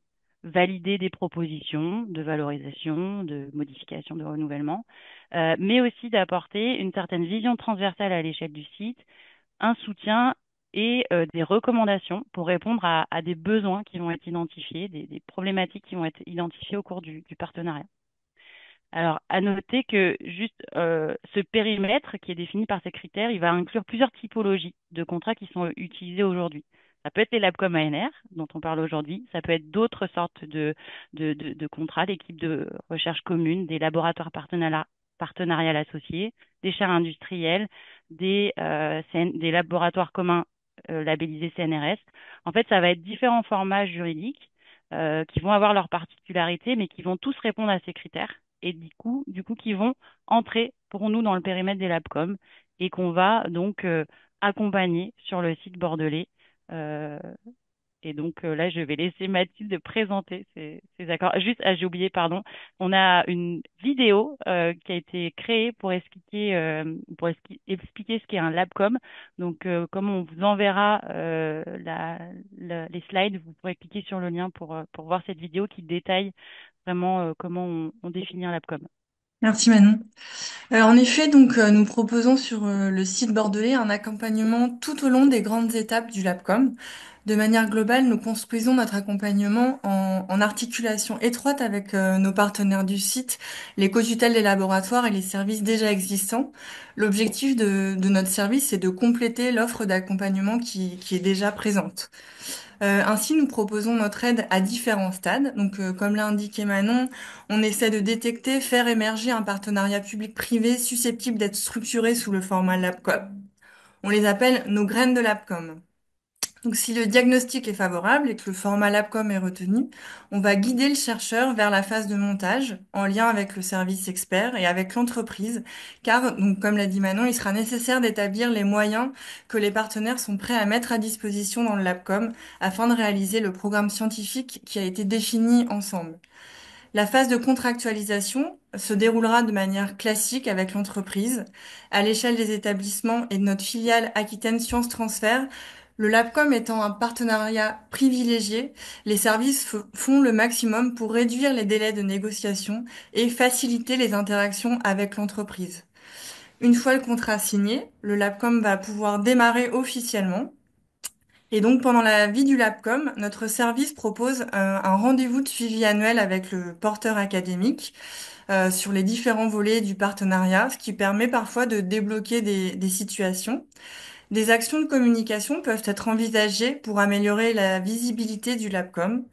valider des propositions de valorisation, de modification, de renouvellement, mais aussi d'apporter une certaine vision transversale à l'échelle du site, un soutien et des recommandations pour répondre à des besoins qui vont être identifiés, des problématiques qui vont être identifiées au cours du partenariat. Alors, à noter que juste ce périmètre qui est défini par ces critères, il va inclure plusieurs typologies de contrats qui sont utilisés aujourd'hui. Ça peut être les LabCom ANR, dont on parle aujourd'hui. Ça peut être d'autres sortes de contrats, d'équipes de recherche communes, des laboratoires partenariales associés, des chaires industrielles, des laboratoires communs labellisés CNRS. En fait, ça va être différents formats juridiques qui vont avoir leurs particularités, mais qui vont tous répondre à ces critères et du coup, qui vont entrer pour nous dans le périmètre des LabCom et qu'on va donc accompagner sur le site bordelais Et donc là, je vais laisser Mathilde présenter ces accords. Juste, ah, j'ai oublié, pardon, on a une vidéo qui a été créée pour expliquer ce qu'est un LabCom. Donc, comme on vous enverra les slides, vous pourrez cliquer sur le lien pour voir cette vidéo qui détaille vraiment comment on définit un LabCom. Merci Manon. En effet, donc nous proposons sur le site bordelais un accompagnement tout au long des grandes étapes du LabCom. De manière globale, nous construisons notre accompagnement en articulation étroite avec nos partenaires du site, les co-tutelles des laboratoires et les services déjà existants. L'objectif de notre service, c'est de compléter l'offre d'accompagnement qui est déjà présente. Ainsi, nous proposons notre aide à différents stades. Donc, comme l'a indiqué Manon, on essaie de détecter, faire émerger un partenariat public-privé susceptible d'être structuré sous le format LabCom. On les appelle nos graines de LabCom. Donc, si le diagnostic est favorable et que le format LabCom est retenu, on va guider le chercheur vers la phase de montage en lien avec le service expert et avec l'entreprise, car, donc, comme l'a dit Manon, il sera nécessaire d'établir les moyens que les partenaires sont prêts à mettre à disposition dans le LabCom afin de réaliser le programme scientifique qui a été défini ensemble. La phase de contractualisation se déroulera de manière classique avec l'entreprise. À l'échelle des établissements et de notre filiale Aquitaine Sciences Transfert, le LabCom étant un partenariat privilégié, les services font le maximum pour réduire les délais de négociation et faciliter les interactions avec l'entreprise. Une fois le contrat signé, le LabCom va pouvoir démarrer officiellement. Et donc, pendant la vie du LabCom, notre service propose un rendez-vous de suivi annuel avec le porteur académique sur les différents volets du partenariat, ce qui permet parfois de débloquer des situations. Des actions de communication peuvent être envisagées pour améliorer la visibilité du LabCom.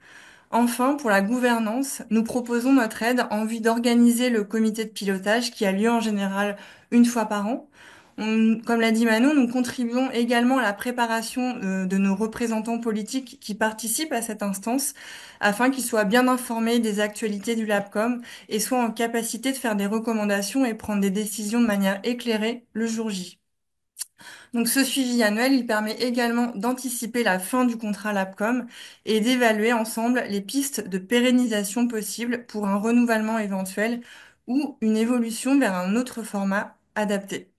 Enfin, pour la gouvernance, nous proposons notre aide en vue d'organiser le comité de pilotage qui a lieu en général une fois par an. Comme l'a dit Manon, nous contribuons également à la préparation de nos représentants politiques qui participent à cette instance afin qu'ils soient bien informés des actualités du LabCom et soient en capacité de faire des recommandations et prendre des décisions de manière éclairée le jour J. Donc ce suivi annuel, il permet également d'anticiper la fin du contrat LabCom et d'évaluer ensemble les pistes de pérennisation possibles pour un renouvellement éventuel ou une évolution vers un autre format adapté.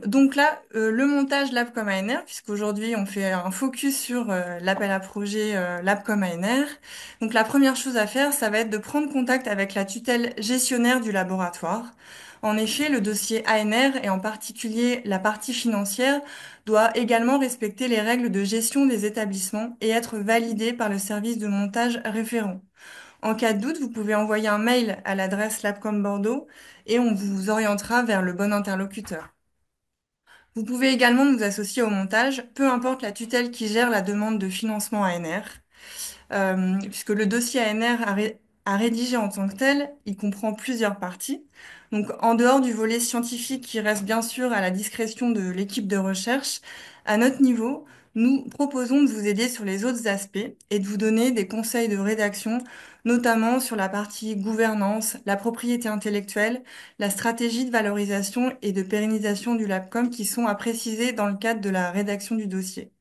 Donc là, le montage LabCom ANR, puisqu'aujourd'hui on fait un focus sur l'appel à projet LabCom ANR. Donc la première chose à faire, ça va être de prendre contact avec la tutelle gestionnaire du laboratoire. En effet, le dossier ANR, et en particulier la partie financière, doit également respecter les règles de gestion des établissements et être validé par le service de montage référent. En cas de doute, vous pouvez envoyer un mail à l'adresse Labcom Bordeaux et on vous orientera vers le bon interlocuteur. Vous pouvez également nous associer au montage, peu importe la tutelle qui gère la demande de financement ANR. Puisque le dossier ANR à rédiger en tant que tel, il comprend plusieurs parties. Donc, en dehors du volet scientifique qui reste bien sûr à la discrétion de l'équipe de recherche, à notre niveau, nous proposons de vous aider sur les autres aspects et de vous donner des conseils de rédaction, notamment sur la partie gouvernance, la propriété intellectuelle, la stratégie de valorisation et de pérennisation du LabCom qui sont à préciser dans le cadre de la rédaction du dossier.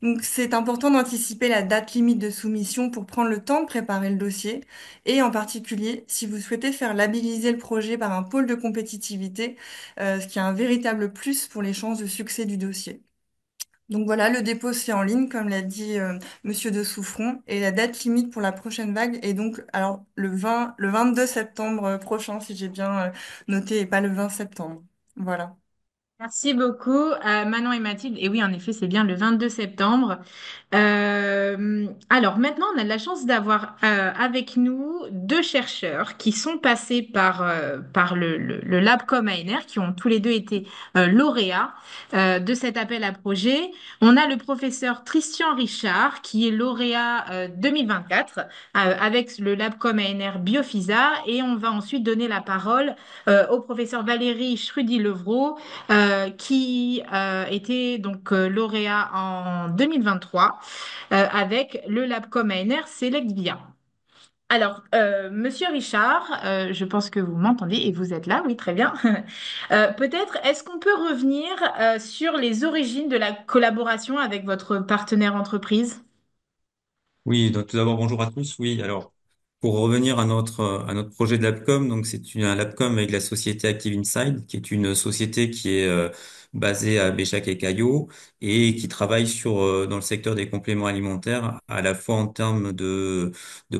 Donc, c'est important d'anticiper la date limite de soumission pour prendre le temps de préparer le dossier et en particulier si vous souhaitez faire labelliser le projet par un pôle de compétitivité, ce qui est un véritable plus pour les chances de succès du dossier. Donc voilà, le dépôt se fait en ligne, comme l'a dit Monsieur de Souffron, et la date limite pour la prochaine vague est donc alors le 22 septembre prochain, si j'ai bien noté, et pas le 20 septembre. Voilà. Merci beaucoup, Manon et Mathilde. Et oui, en effet, c'est bien le 22 septembre. Alors maintenant, on a de la chance d'avoir avec nous deux chercheurs qui sont passés par le LabCom ANR, qui ont tous les deux été lauréats de cet appel à projet. On a le professeur Christian Richard, qui est lauréat 2024 avec le LabCom ANR Biofisa. Et on va ensuite donner la parole au professeur Valérie Schrudy-Levrault, qui était donc lauréat en 2023 avec le LabCom ANR Select Via. Alors, Monsieur Richard, je pense que vous m'entendez et vous êtes là, oui, très bien. Peut-être, est-ce qu'on peut revenir sur les origines de la collaboration avec votre partenaire entreprise? Oui, donc tout d'abord, bonjour à tous. Oui, alors, pour revenir à notre projet de Labcom, donc un Labcom avec la société Active Inside, qui est une société qui est basée à Béchac et Caillaux et qui travaille dans le secteur des compléments alimentaires, à la fois en termes de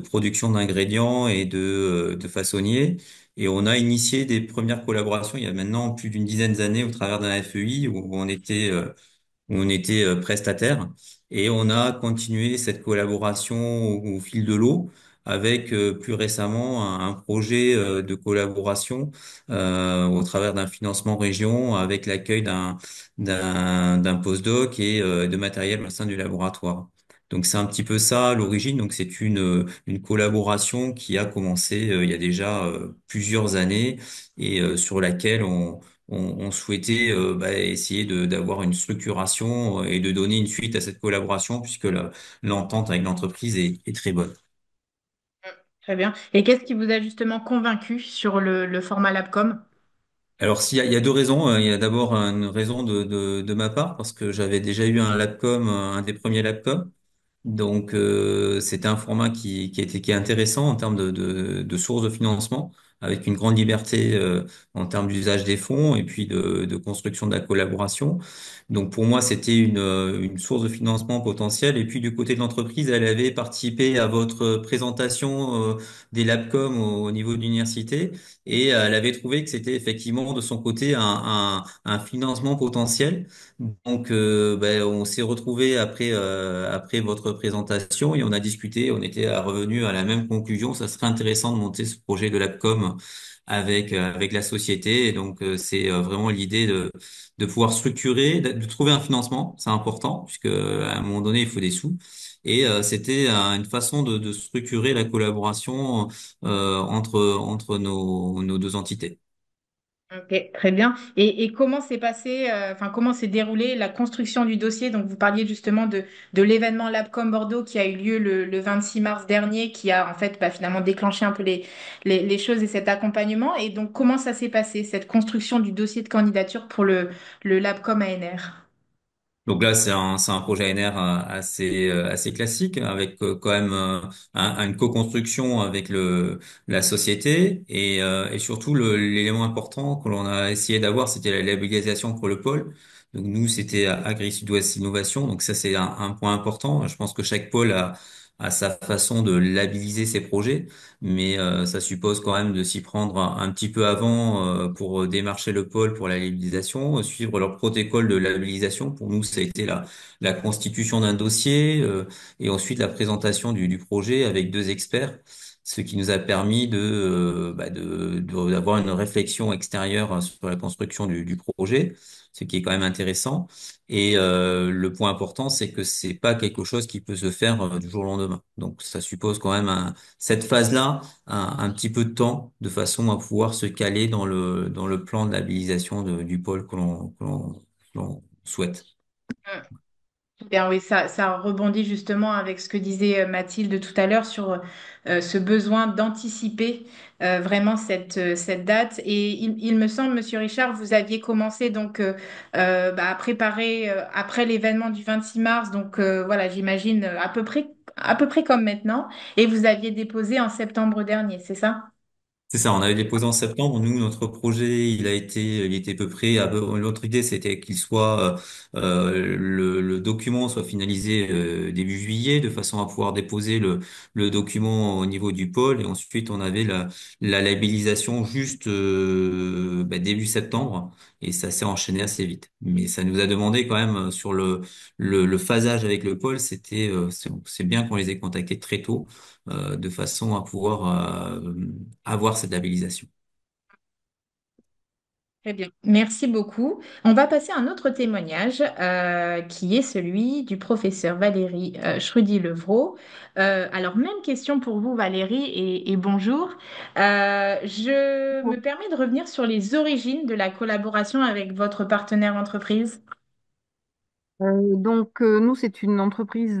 production d'ingrédients et de façonniers. Et on a initié des premières collaborations il y a maintenant plus d'une dizaine d'années au travers d'un FEI où on était prestataire et on a continué cette collaboration au fil de l'eau avec plus récemment un projet de collaboration au travers d'un financement région avec l'accueil d'un postdoc et de matériel au sein du laboratoire. Donc c'est un petit peu ça l'origine. Donc c'est une collaboration qui a commencé il y a déjà plusieurs années et sur laquelle on souhaitait essayer d'avoir une structuration et de donner une suite à cette collaboration puisque l'entente avec l'entreprise est très bonne. Très bien. Et qu'est-ce qui vous a justement convaincu sur le format Labcom? Alors il y a deux raisons. Il y a d'abord une raison de ma part parce que j'avais déjà eu un Labcom, un des premiers Labcom. Donc, c'était un format qui est intéressant en termes de sources de financement, avec une grande liberté en termes d'usage des fonds et puis de construction de la collaboration. Donc, pour moi, c'était une source de financement potentielle. Et puis, du côté de l'entreprise, elle avait participé à votre présentation des Labcom au niveau de l'université et elle avait trouvé que c'était effectivement de son côté un financement potentiel. Donc, on s'est retrouvé après votre présentation et on a discuté. On était revenu à la même conclusion. Ça serait intéressant de monter ce projet de l'Abcom avec la société. Et donc, c'est vraiment l'idée de pouvoir structurer, de trouver un financement. C'est important puisque à un moment donné, il faut des sous. Et c'était une façon de structurer la collaboration entre nos deux entités. Ok, très bien. Et comment s'est passé, enfin comment s'est déroulée la construction du dossier? Donc vous parliez justement de l'événement Labcom Bordeaux qui a eu lieu le 26 mars dernier, qui a en fait finalement déclenché un peu les choses et cet accompagnement. Et donc comment ça s'est passé, cette construction du dossier de candidature pour le Labcom ANR? Donc là, c'est un projet ANR assez classique avec quand même une co-construction avec la société et surtout l'élément important que l'on a essayé d'avoir, c'était la labellisation pour le pôle. Donc nous, c'était Agri Sud-Ouest Innovation. Donc ça, c'est un point important. Je pense que chaque pôle a sa façon de labelliser ses projets, mais ça suppose quand même de s'y prendre un petit peu avant pour démarcher le pôle pour la labellisation, suivre leur protocole de labellisation. Pour nous, ça a été la constitution d'un dossier et ensuite la présentation du projet avec deux experts, ce qui nous a permis d'avoir une réflexion extérieure sur la construction du projet, ce qui est quand même intéressant. Et le point important, c'est que c'est pas quelque chose qui peut se faire du jour au lendemain. Donc, ça suppose quand même cette phase-là, un petit peu de temps, de façon à pouvoir se caler dans le plan de l'habilitation du pôle que l'on souhaite. Bien, oui, ça rebondit justement avec ce que disait Mathilde tout à l'heure sur ce besoin d'anticiper vraiment cette date. Et il me semble, Monsieur Richard, vous aviez commencé donc à préparer après l'événement du 26 mars, donc voilà, j'imagine à peu près comme maintenant, et vous aviez déposé en septembre dernier, c'est ça? C'est ça, on avait déposé en septembre. Nous, notre projet, il était peu près. L'autre idée, c'était qu'il soit le document soit finalisé début juillet, de façon à pouvoir déposer le document au niveau du pôle. Et ensuite, on avait la labellisation juste début septembre, et ça s'est enchaîné assez vite. Mais ça nous a demandé quand même sur le phasage avec le pôle, c'est bien qu'on les ait contactés très tôt de façon à pouvoir avoir cette labellisation. Très bien, merci beaucoup. On va passer à un autre témoignage qui est celui du professeur Valérie Schrudy-Levrault. Alors, même question pour vous, Valérie, et bonjour. Je me permets de revenir sur les origines de la collaboration avec votre partenaire entreprise. Nous, c'est une entreprise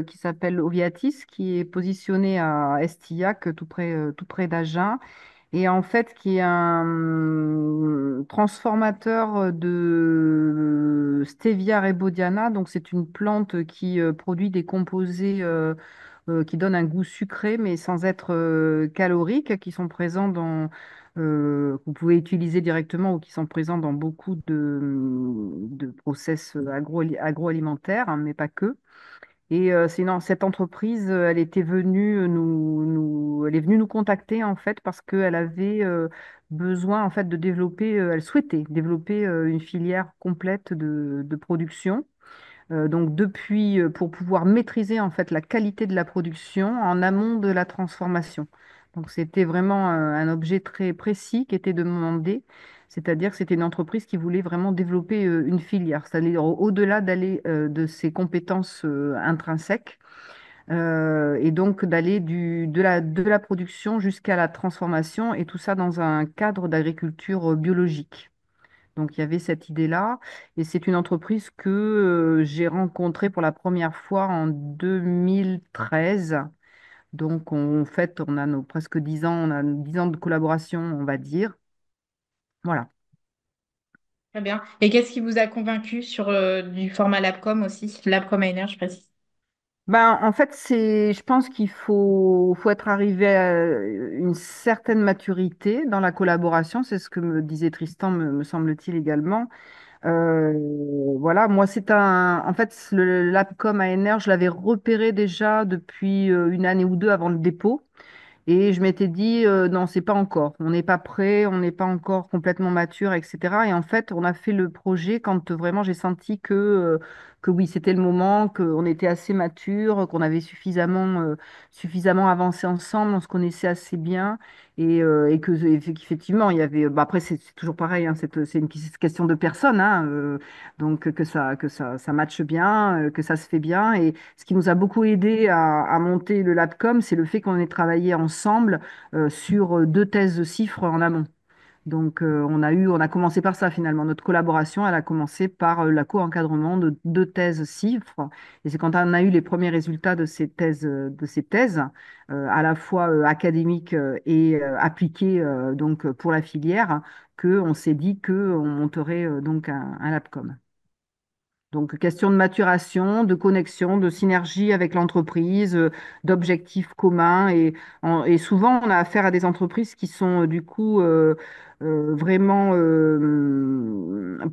qui s'appelle Oviatis, qui est positionnée à Estillac, tout près d'Agen, et en fait qui est un transformateur de Stevia rebaudiana. Donc c'est une plante qui produit des composés qui donnent un goût sucré, mais sans être caloriques, qui sont présents que vous pouvez utiliser directement ou qui sont présents dans beaucoup de process agroalimentaires, hein, mais pas que. Et sinon, cette entreprise, elle était venue elle est venue nous contacter en fait parce qu'elle avait besoin en fait de développer, elle souhaitait développer une filière complète de production. Donc depuis, pour pouvoir maîtriser en fait la qualité de la production en amont de la transformation. Donc c'était vraiment un objet très précis qui était demandé, c'est-à-dire que c'était une entreprise qui voulait vraiment développer une filière, c'est-à-dire au-delà d'aller de ses compétences intrinsèques et donc d'aller de la production jusqu'à la transformation et tout ça dans un cadre d'agriculture biologique. Donc il y avait cette idée-là et c'est une entreprise que j'ai rencontrée pour la première fois en 2013. Donc en fait, on a nos presque 10 ans, on a 10 ans de collaboration, on va dire. Voilà. Très bien. Et qu'est-ce qui vous a convaincu sur du format Labcom aussi? Labcom ANR, je précise. Ben, en fait, je pense qu'il faut être arrivé à une certaine maturité dans la collaboration. C'est ce que me disait Tristan, me semble-t-il également. Euh, voilà, moi, en fait, le Labcom ANR, je l'avais repéré déjà depuis une année ou deux avant le dépôt. Et je m'étais dit, non, c'est pas encore. On n'est pas prêt, on n'est pas encore complètement mature, etc. Et en fait, on a fait le projet quand vraiment j'ai senti que oui, c'était le moment, qu'on était assez mature, qu'on avait suffisamment avancé ensemble, on se connaissait assez bien. Et qu'effectivement, il y avait. Bah, après, c'est toujours pareil, hein, c'est une question de personne, hein, donc que ça matche bien, que ça se fait bien. Et ce qui nous a beaucoup aidé à monter le Labcom, c'est le fait qu'on ait travaillé ensemble sur deux thèses de chiffres en amont. Donc, on a commencé par ça finalement. Notre collaboration, elle a commencé par la co-encadrement de deux thèses chiffres. Et c'est quand on a eu les premiers résultats de ces thèses, à la fois académiques et appliquées donc pour la filière, qu'on s'est dit qu'on monterait donc un Labcom. Donc, question de maturation, de connexion, de synergie avec l'entreprise, d'objectifs communs. Et souvent, on a affaire à des entreprises qui sont du coup vraiment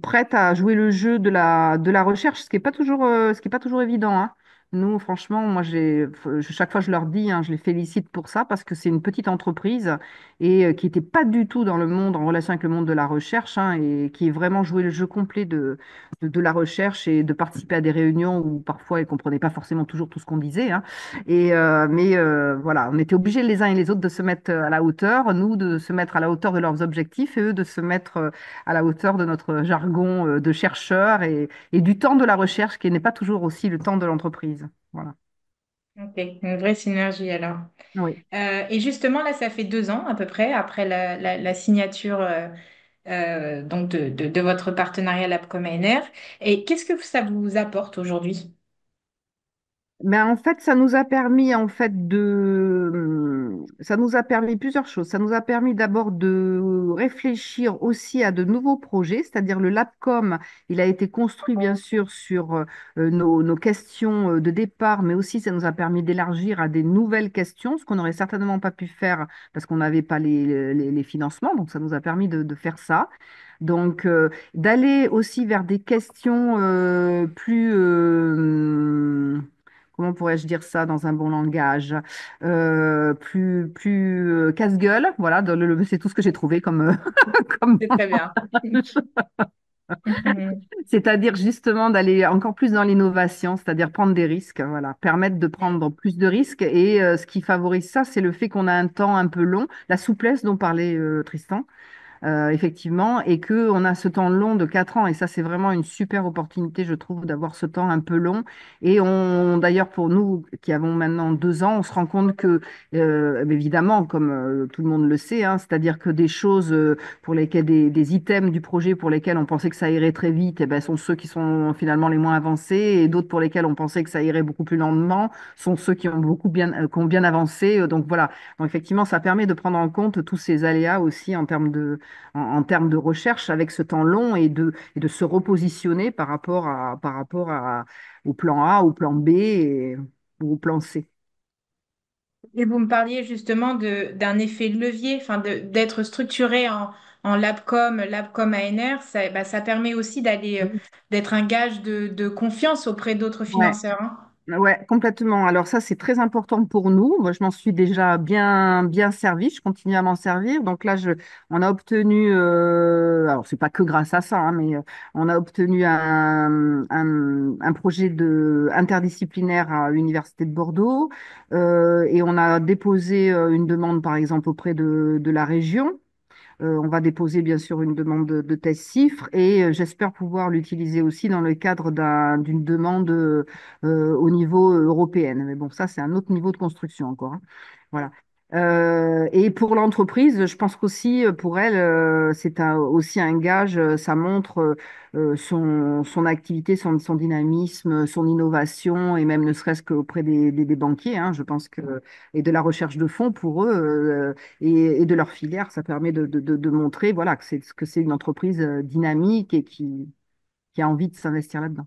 prêtes à jouer le jeu de la recherche, ce qui est pas toujours évident, hein. Nous, franchement, moi, chaque fois, je leur dis, hein, je les félicite pour ça parce que c'est une petite entreprise et qui n'était pas du tout dans le monde, en relation avec le monde de la recherche, hein, et qui est vraiment joué le jeu complet de la recherche et de participer à des réunions où parfois ils ne comprenaient pas forcément toujours tout ce qu'on disait, hein. Mais voilà, on était obligés les uns et les autres de se mettre à la hauteur, nous de se mettre à la hauteur de leurs objectifs et eux de se mettre à la hauteur de notre jargon de chercheurs et du temps de la recherche qui n'est pas toujours aussi le temps de l'entreprise. Voilà. Ok, une vraie synergie alors. Oui. Et justement, là, ça fait 2 ans à peu près après la signature donc de votre partenariat Labcom ANR. Et qu'est-ce que ça vous apporte aujourd'hui? Ben, en fait, ça nous a permis ça nous a permis plusieurs choses. Ça nous a permis d'abord de réfléchir aussi à de nouveaux projets, c'est-à-dire le Labcom, il a été construit bien sûr sur nos questions de départ, mais aussi ça nous a permis d'élargir à des nouvelles questions, ce qu'on n'aurait certainement pas pu faire parce qu'on n'avait pas les financements. Donc ça nous a permis de faire ça. Donc, d'aller aussi vers des questions plus, comment pourrais-je dire ça dans un bon langage, plus casse-gueule. Voilà, c'est tout ce que j'ai trouvé comme, comme C'est très bien. c'est-à-dire justement d'aller encore plus dans l'innovation, c'est-à-dire prendre des risques, voilà, permettre de prendre plus de risques. Et ce qui favorise ça, c'est le fait qu'on a un temps un peu long, la souplesse dont parlait Tristan. Effectivement, et que on a ce temps long de 4 ans, et ça c'est vraiment une super opportunité, je trouve, d'avoir ce temps un peu long. Et d'ailleurs, pour nous qui avons maintenant 2 ans, on se rend compte que, évidemment, comme tout le monde le sait, hein, c'est-à-dire que des choses pour lesquelles, des items du projet pour lesquels on pensait que ça irait très vite, eh ben, sont ceux qui sont finalement les moins avancés, et d'autres pour lesquels on pensait que ça irait beaucoup plus lentement, sont ceux qui ont bien avancé. Donc voilà. Donc effectivement, ça permet de prendre en compte tous ces aléas aussi en termes de recherche avec ce temps long et de se repositionner par rapport au plan A, au plan B ou au plan C. Et vous me parliez justement d'un effet levier, enfin d'être structuré en LabCom ANR, ça, bah, ça permet aussi d'être un gage de confiance auprès d'autres Ouais. financeurs, hein. Ouais, complètement. Alors ça, c'est très important pour nous. Moi, je m'en suis déjà bien servi. Je continue à m'en servir. Donc là, on a obtenu, alors c'est pas que grâce à ça, hein, mais on a obtenu un projet interdisciplinaire à l'Université de Bordeaux. Et on a déposé une demande, par exemple, auprès de la région. On va déposer bien sûr une demande de test CIFRE et j'espère pouvoir l'utiliser aussi dans le cadre d'une demande au niveau européen. Mais bon, ça, c'est un autre niveau de construction encore, hein. Voilà. Et pour l'entreprise, je pense qu'aussi pour elle, aussi un gage, ça montre son activité, son dynamisme, son innovation, et même ne serait-ce qu'auprès des banquiers, hein, je pense et de la recherche de fonds pour eux, et de leur filière, ça permet de montrer voilà, que c'est une entreprise dynamique et qui a envie de s'investir là-dedans.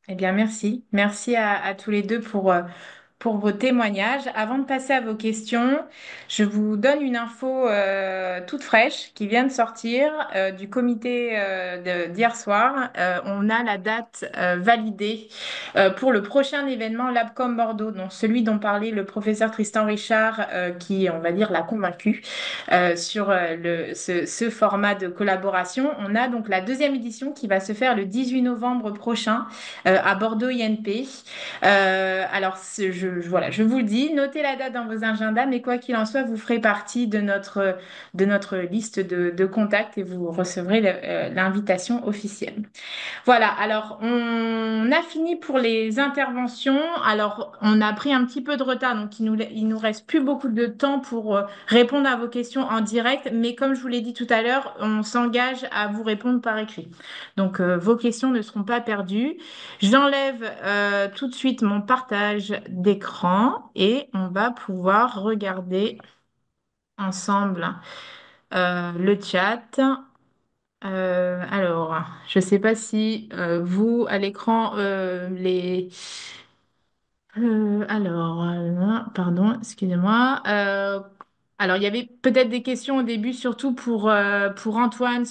Eh bien, merci. Merci à tous les deux pour vos témoignages. Avant de passer à vos questions, je vous donne une info toute fraîche qui vient de sortir du comité d'hier soir. On a la date validée pour le prochain événement LabCom Bordeaux, donc celui dont parlait le professeur Tristan Richard, qui, on va dire, l'a convaincu sur ce format de collaboration. On a donc la deuxième édition qui va se faire le 18 novembre prochain à Bordeaux INP. Alors, voilà, je vous le dis, notez la date dans vos agendas, mais quoi qu'il en soit, vous ferez partie de notre liste de contacts et vous recevrez l'invitation officielle. Voilà, alors on a fini pour les interventions. Alors, on a pris un petit peu de retard, donc il nous reste plus beaucoup de temps pour répondre à vos questions en direct, mais comme je vous l'ai dit tout à l'heure, on s'engage à vous répondre par écrit. Donc, vos questions ne seront pas perdues. J'enlève tout de suite mon partage d'écran et on va pouvoir regarder ensemble le chat. Alors, je ne sais pas si vous, à l'écran, pardon, excusez-moi. Alors, il y avait peut-être des questions au début, surtout pour Antoine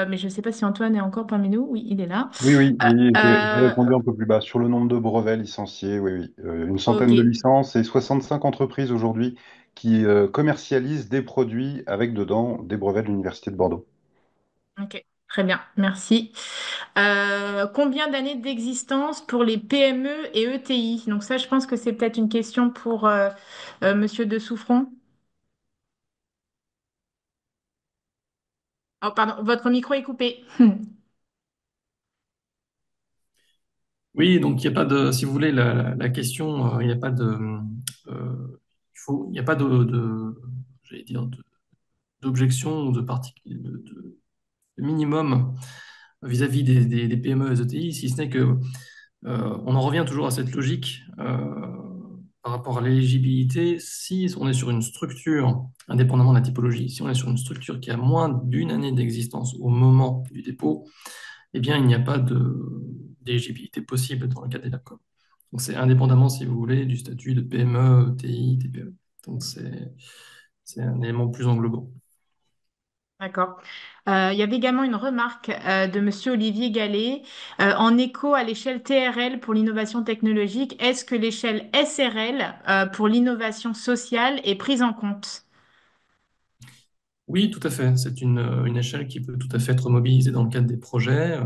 mais je ne sais pas si Antoine est encore parmi nous. Oui, il est là. Oui, oui, oui, j'ai Euh, répondu un peu plus bas. Sur le nombre de brevets licenciés, oui, oui. Une ok, centaine de licences et 65 entreprises aujourd'hui qui commercialisent des produits avec dedans des brevets de l'Université de Bordeaux. ok, très bien, merci. Combien d'années d'existence pour les PME et ETI? Donc ça, je pense que c'est peut-être une question pour Monsieur de Souffron. Oh, pardon, votre micro est coupé. Oui, donc il n'y a pas de, si vous voulez, la question, il n'y a pas de, il n'y a pas j'allais dire, d'objection ou de minimum vis-à-vis des PME et des ETI, si ce n'est que on en revient toujours à cette logique par rapport à l'éligibilité. Si on est sur une structure, indépendamment de la typologie, si on est sur une structure qui a moins d'une année d'existence au moment du dépôt, eh bien, il n'y a pas d'éligibilité possible dans le cadre des LACOM. Donc, c'est indépendamment, si vous voulez, du statut de PME, TI, TPE. Donc, c'est un élément plus englobant. D'accord. Il y avait également une remarque de Monsieur Olivier Gallet. En écho à l'échelle TRL pour l'innovation technologique, est-ce que l'échelle SRL pour l'innovation sociale est prise en compte? Oui, tout à fait. C'est une échelle qui peut tout à fait être mobilisée dans le cadre des projets.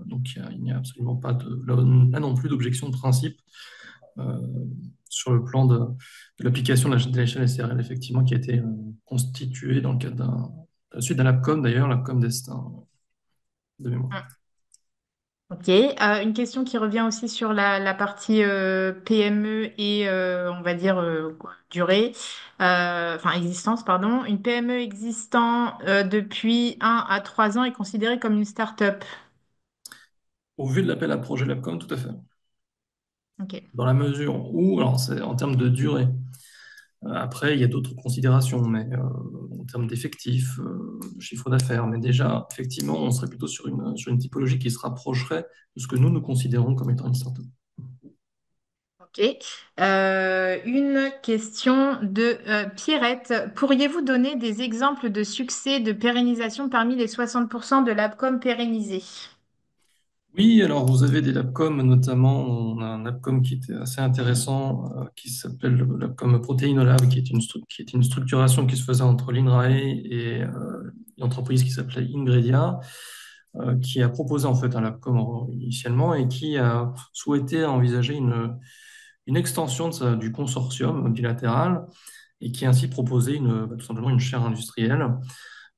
Donc, il n'y a absolument pas là non plus d'objection de principe euh, sur le plan de l'application de l'échelle SRL, effectivement, qui a été constituée dans le cadre de la suite d'un LabCom, d'ailleurs, LabCom Destin de mémoire. Ok, une question qui revient aussi sur la partie PME et on va dire durée, enfin existence, pardon. Une PME existant depuis 1 à 3 ans est considérée comme une start-up. Au vu de l'appel à projet LabCom, tout à fait. Ok, Dans la mesure où, alors c'est en termes de durée. Après, il y a d'autres considérations, mais en termes d'effectifs, de chiffre d'affaires. Mais déjà, effectivement, on serait plutôt sur une typologie qui se rapprocherait de ce que nous considérons comme étant une startup. Ok. Une question de Pierrette. Pourriez-vous donner des exemples de succès de pérennisation parmi les 60% de l'ABCOM pérennisés? Oui, alors vous avez des labcoms, notamment, on a un labcom qui était assez intéressant, qui s'appelle le labcom Proteinolab, qui est une structuration qui se faisait entre l'INRAE et une entreprise qui s'appelait Ingredia, qui a proposé en fait un labcom initialement et qui a souhaité envisager une extension du consortium bilatéral et qui a ainsi proposé tout simplement une chaire industrielle,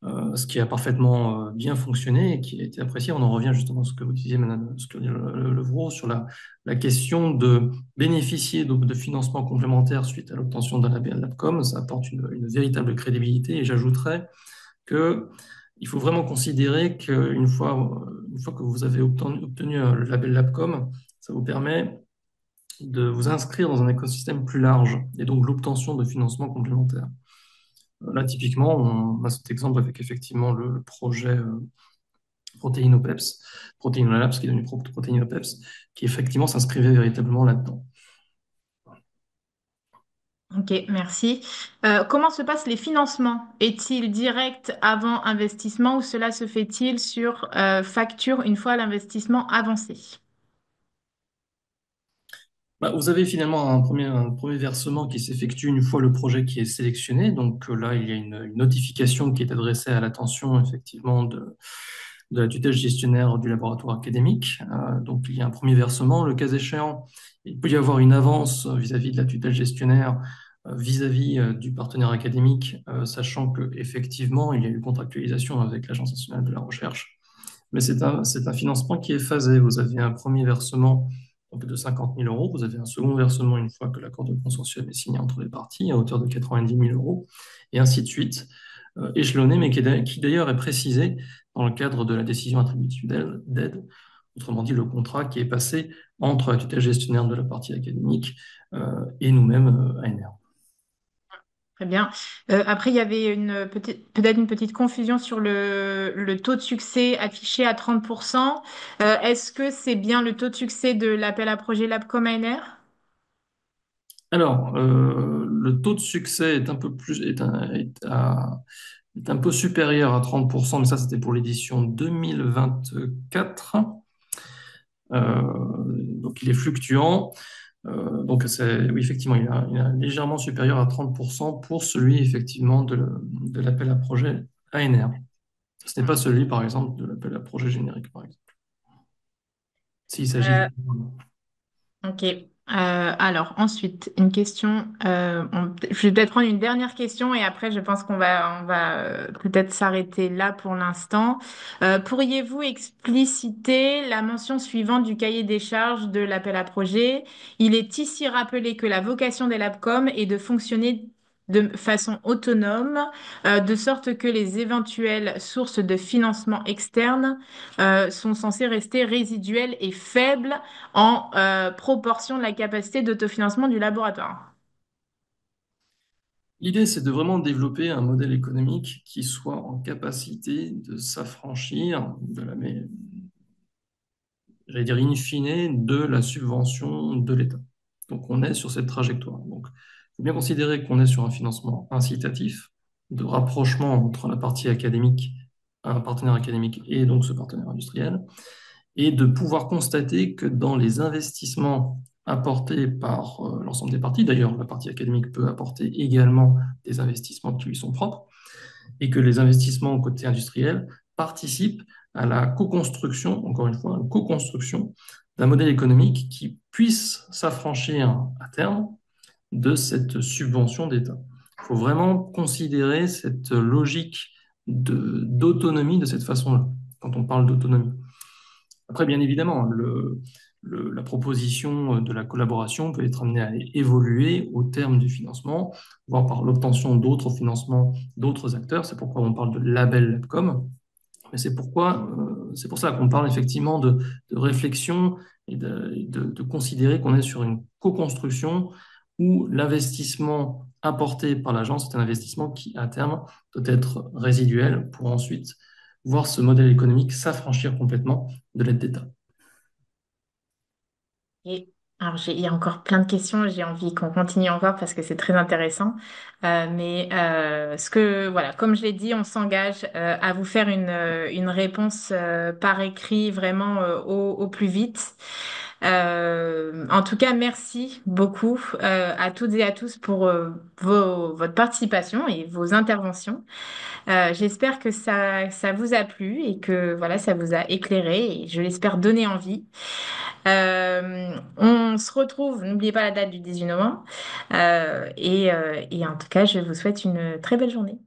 ce qui a parfaitement bien fonctionné et qui a été apprécié. On en revient justement à ce que vous disiez, Madame Levrault, sur la question de bénéficier de financement complémentaire suite à l'obtention d'un label LabCom. Ça apporte une véritable crédibilité et j'ajouterais que il faut vraiment considérer une fois que vous avez obtenu le label LabCom, ça vous permet de vous inscrire dans un écosystème plus large et donc l'obtention de financements complémentaires. Là, typiquement, on a cet exemple avec effectivement le projet Proteinopeps, Proteinolabs, qui est devenu Proteinopeps, qui effectivement s'inscrivait véritablement là-dedans. Ok, merci. Comment se passent les financements? Est-il direct avant investissement ou cela se fait-il sur facture une fois l'investissement avancé? Vous avez finalement un premier versement qui s'effectue une fois le projet qui est sélectionné. Donc là, il y a une notification qui est adressée à l'attention effectivement de la tutelle gestionnaire du laboratoire académique. Donc il y a un premier versement. Le cas échéant, il peut y avoir une avance vis-à-vis de la tutelle gestionnaire, vis-à-vis du partenaire académique, sachant qu'effectivement, il y a eu contractualisation avec l'Agence nationale de la recherche. Mais c'est un financement qui est phasé. Vous avez un premier versement donc de 50 000 euros. Vous avez un second versement une fois que l'accord de consortium est signé entre les parties à hauteur de 90 000 euros, et ainsi de suite, échelonné, mais qui d'ailleurs est précisé dans le cadre de la décision attributive d'aide, autrement dit le contrat qui est passé entre la tutelle gestionnaire de la partie académique et nous-mêmes, ANR. Très bien. Après, il y avait peut-être une petite confusion sur le taux de succès affiché à 30%. Est-ce que c'est bien le taux de succès de l'appel à projet LabCom ANR? Alors, le taux de succès est un peu plus, est un peu supérieur à 30%, mais ça c'était pour l'édition 2024. Donc il est fluctuant. Donc oui, effectivement, il est légèrement supérieur à 30% pour celui effectivement de l'appel à projet ANR. Ce n'est pas celui, par exemple, de l'appel à projet générique, par exemple. S'il s'agit. Euh, Ok. Alors ensuite, une question. Je vais peut-être prendre une dernière question et après, je pense qu'on va peut-être s'arrêter là pour l'instant. Pourriez-vous expliciter la mention suivante du cahier des charges de l'appel à projet? Il est ici rappelé que la vocation des Labcom est de fonctionner de façon autonome, de sorte que les éventuelles sources de financement externes sont censées rester résiduelles et faibles en proportion de la capacité d'autofinancement du laboratoire. L'idée, c'est de vraiment développer un modèle économique qui soit en capacité de s'affranchir j'allais dire in fine, de la subvention de l'État. Donc on est sur cette trajectoire. Donc il faut bien considérer qu'on est sur un financement incitatif, de rapprochement entre la partie académique, un partenaire académique et donc ce partenaire industriel, et de pouvoir constater que dans les investissements apportés par l'ensemble des parties, d'ailleurs la partie académique peut apporter également des investissements qui lui sont propres, et que les investissements côté industriel participent à la co-construction, encore une fois, une co-construction d'un modèle économique qui puisse s'affranchir à terme de cette subvention d'État. Il faut vraiment considérer cette logique d'autonomie de cette façon-là, quand on parle d'autonomie. Après, bien évidemment, la proposition de la collaboration peut être amenée à évoluer au terme du financement, voire par l'obtention d'autres financements d'autres acteurs. C'est pourquoi on parle de label LabCom. Mais c'est pour ça qu'on parle effectivement de réflexion et de considérer qu'on est sur une co-construction où l'investissement apporté par l'agence est un investissement qui, à terme, doit être résiduel pour ensuite voir ce modèle économique s'affranchir complètement de l'aide d'État. Et Alors, il y a encore plein de questions, j'ai envie qu'on continue encore parce que c'est très intéressant. Voilà, comme je l'ai dit, on s'engage à vous faire une réponse par écrit vraiment au plus vite. En tout cas, merci beaucoup à toutes et à tous pour votre participation et vos interventions. J'espère que ça vous a plu et que voilà, ça vous a éclairé et je l'espère donner envie. On se retrouve, n'oubliez pas la date du 18 novembre. Et en tout cas, je vous souhaite une très belle journée.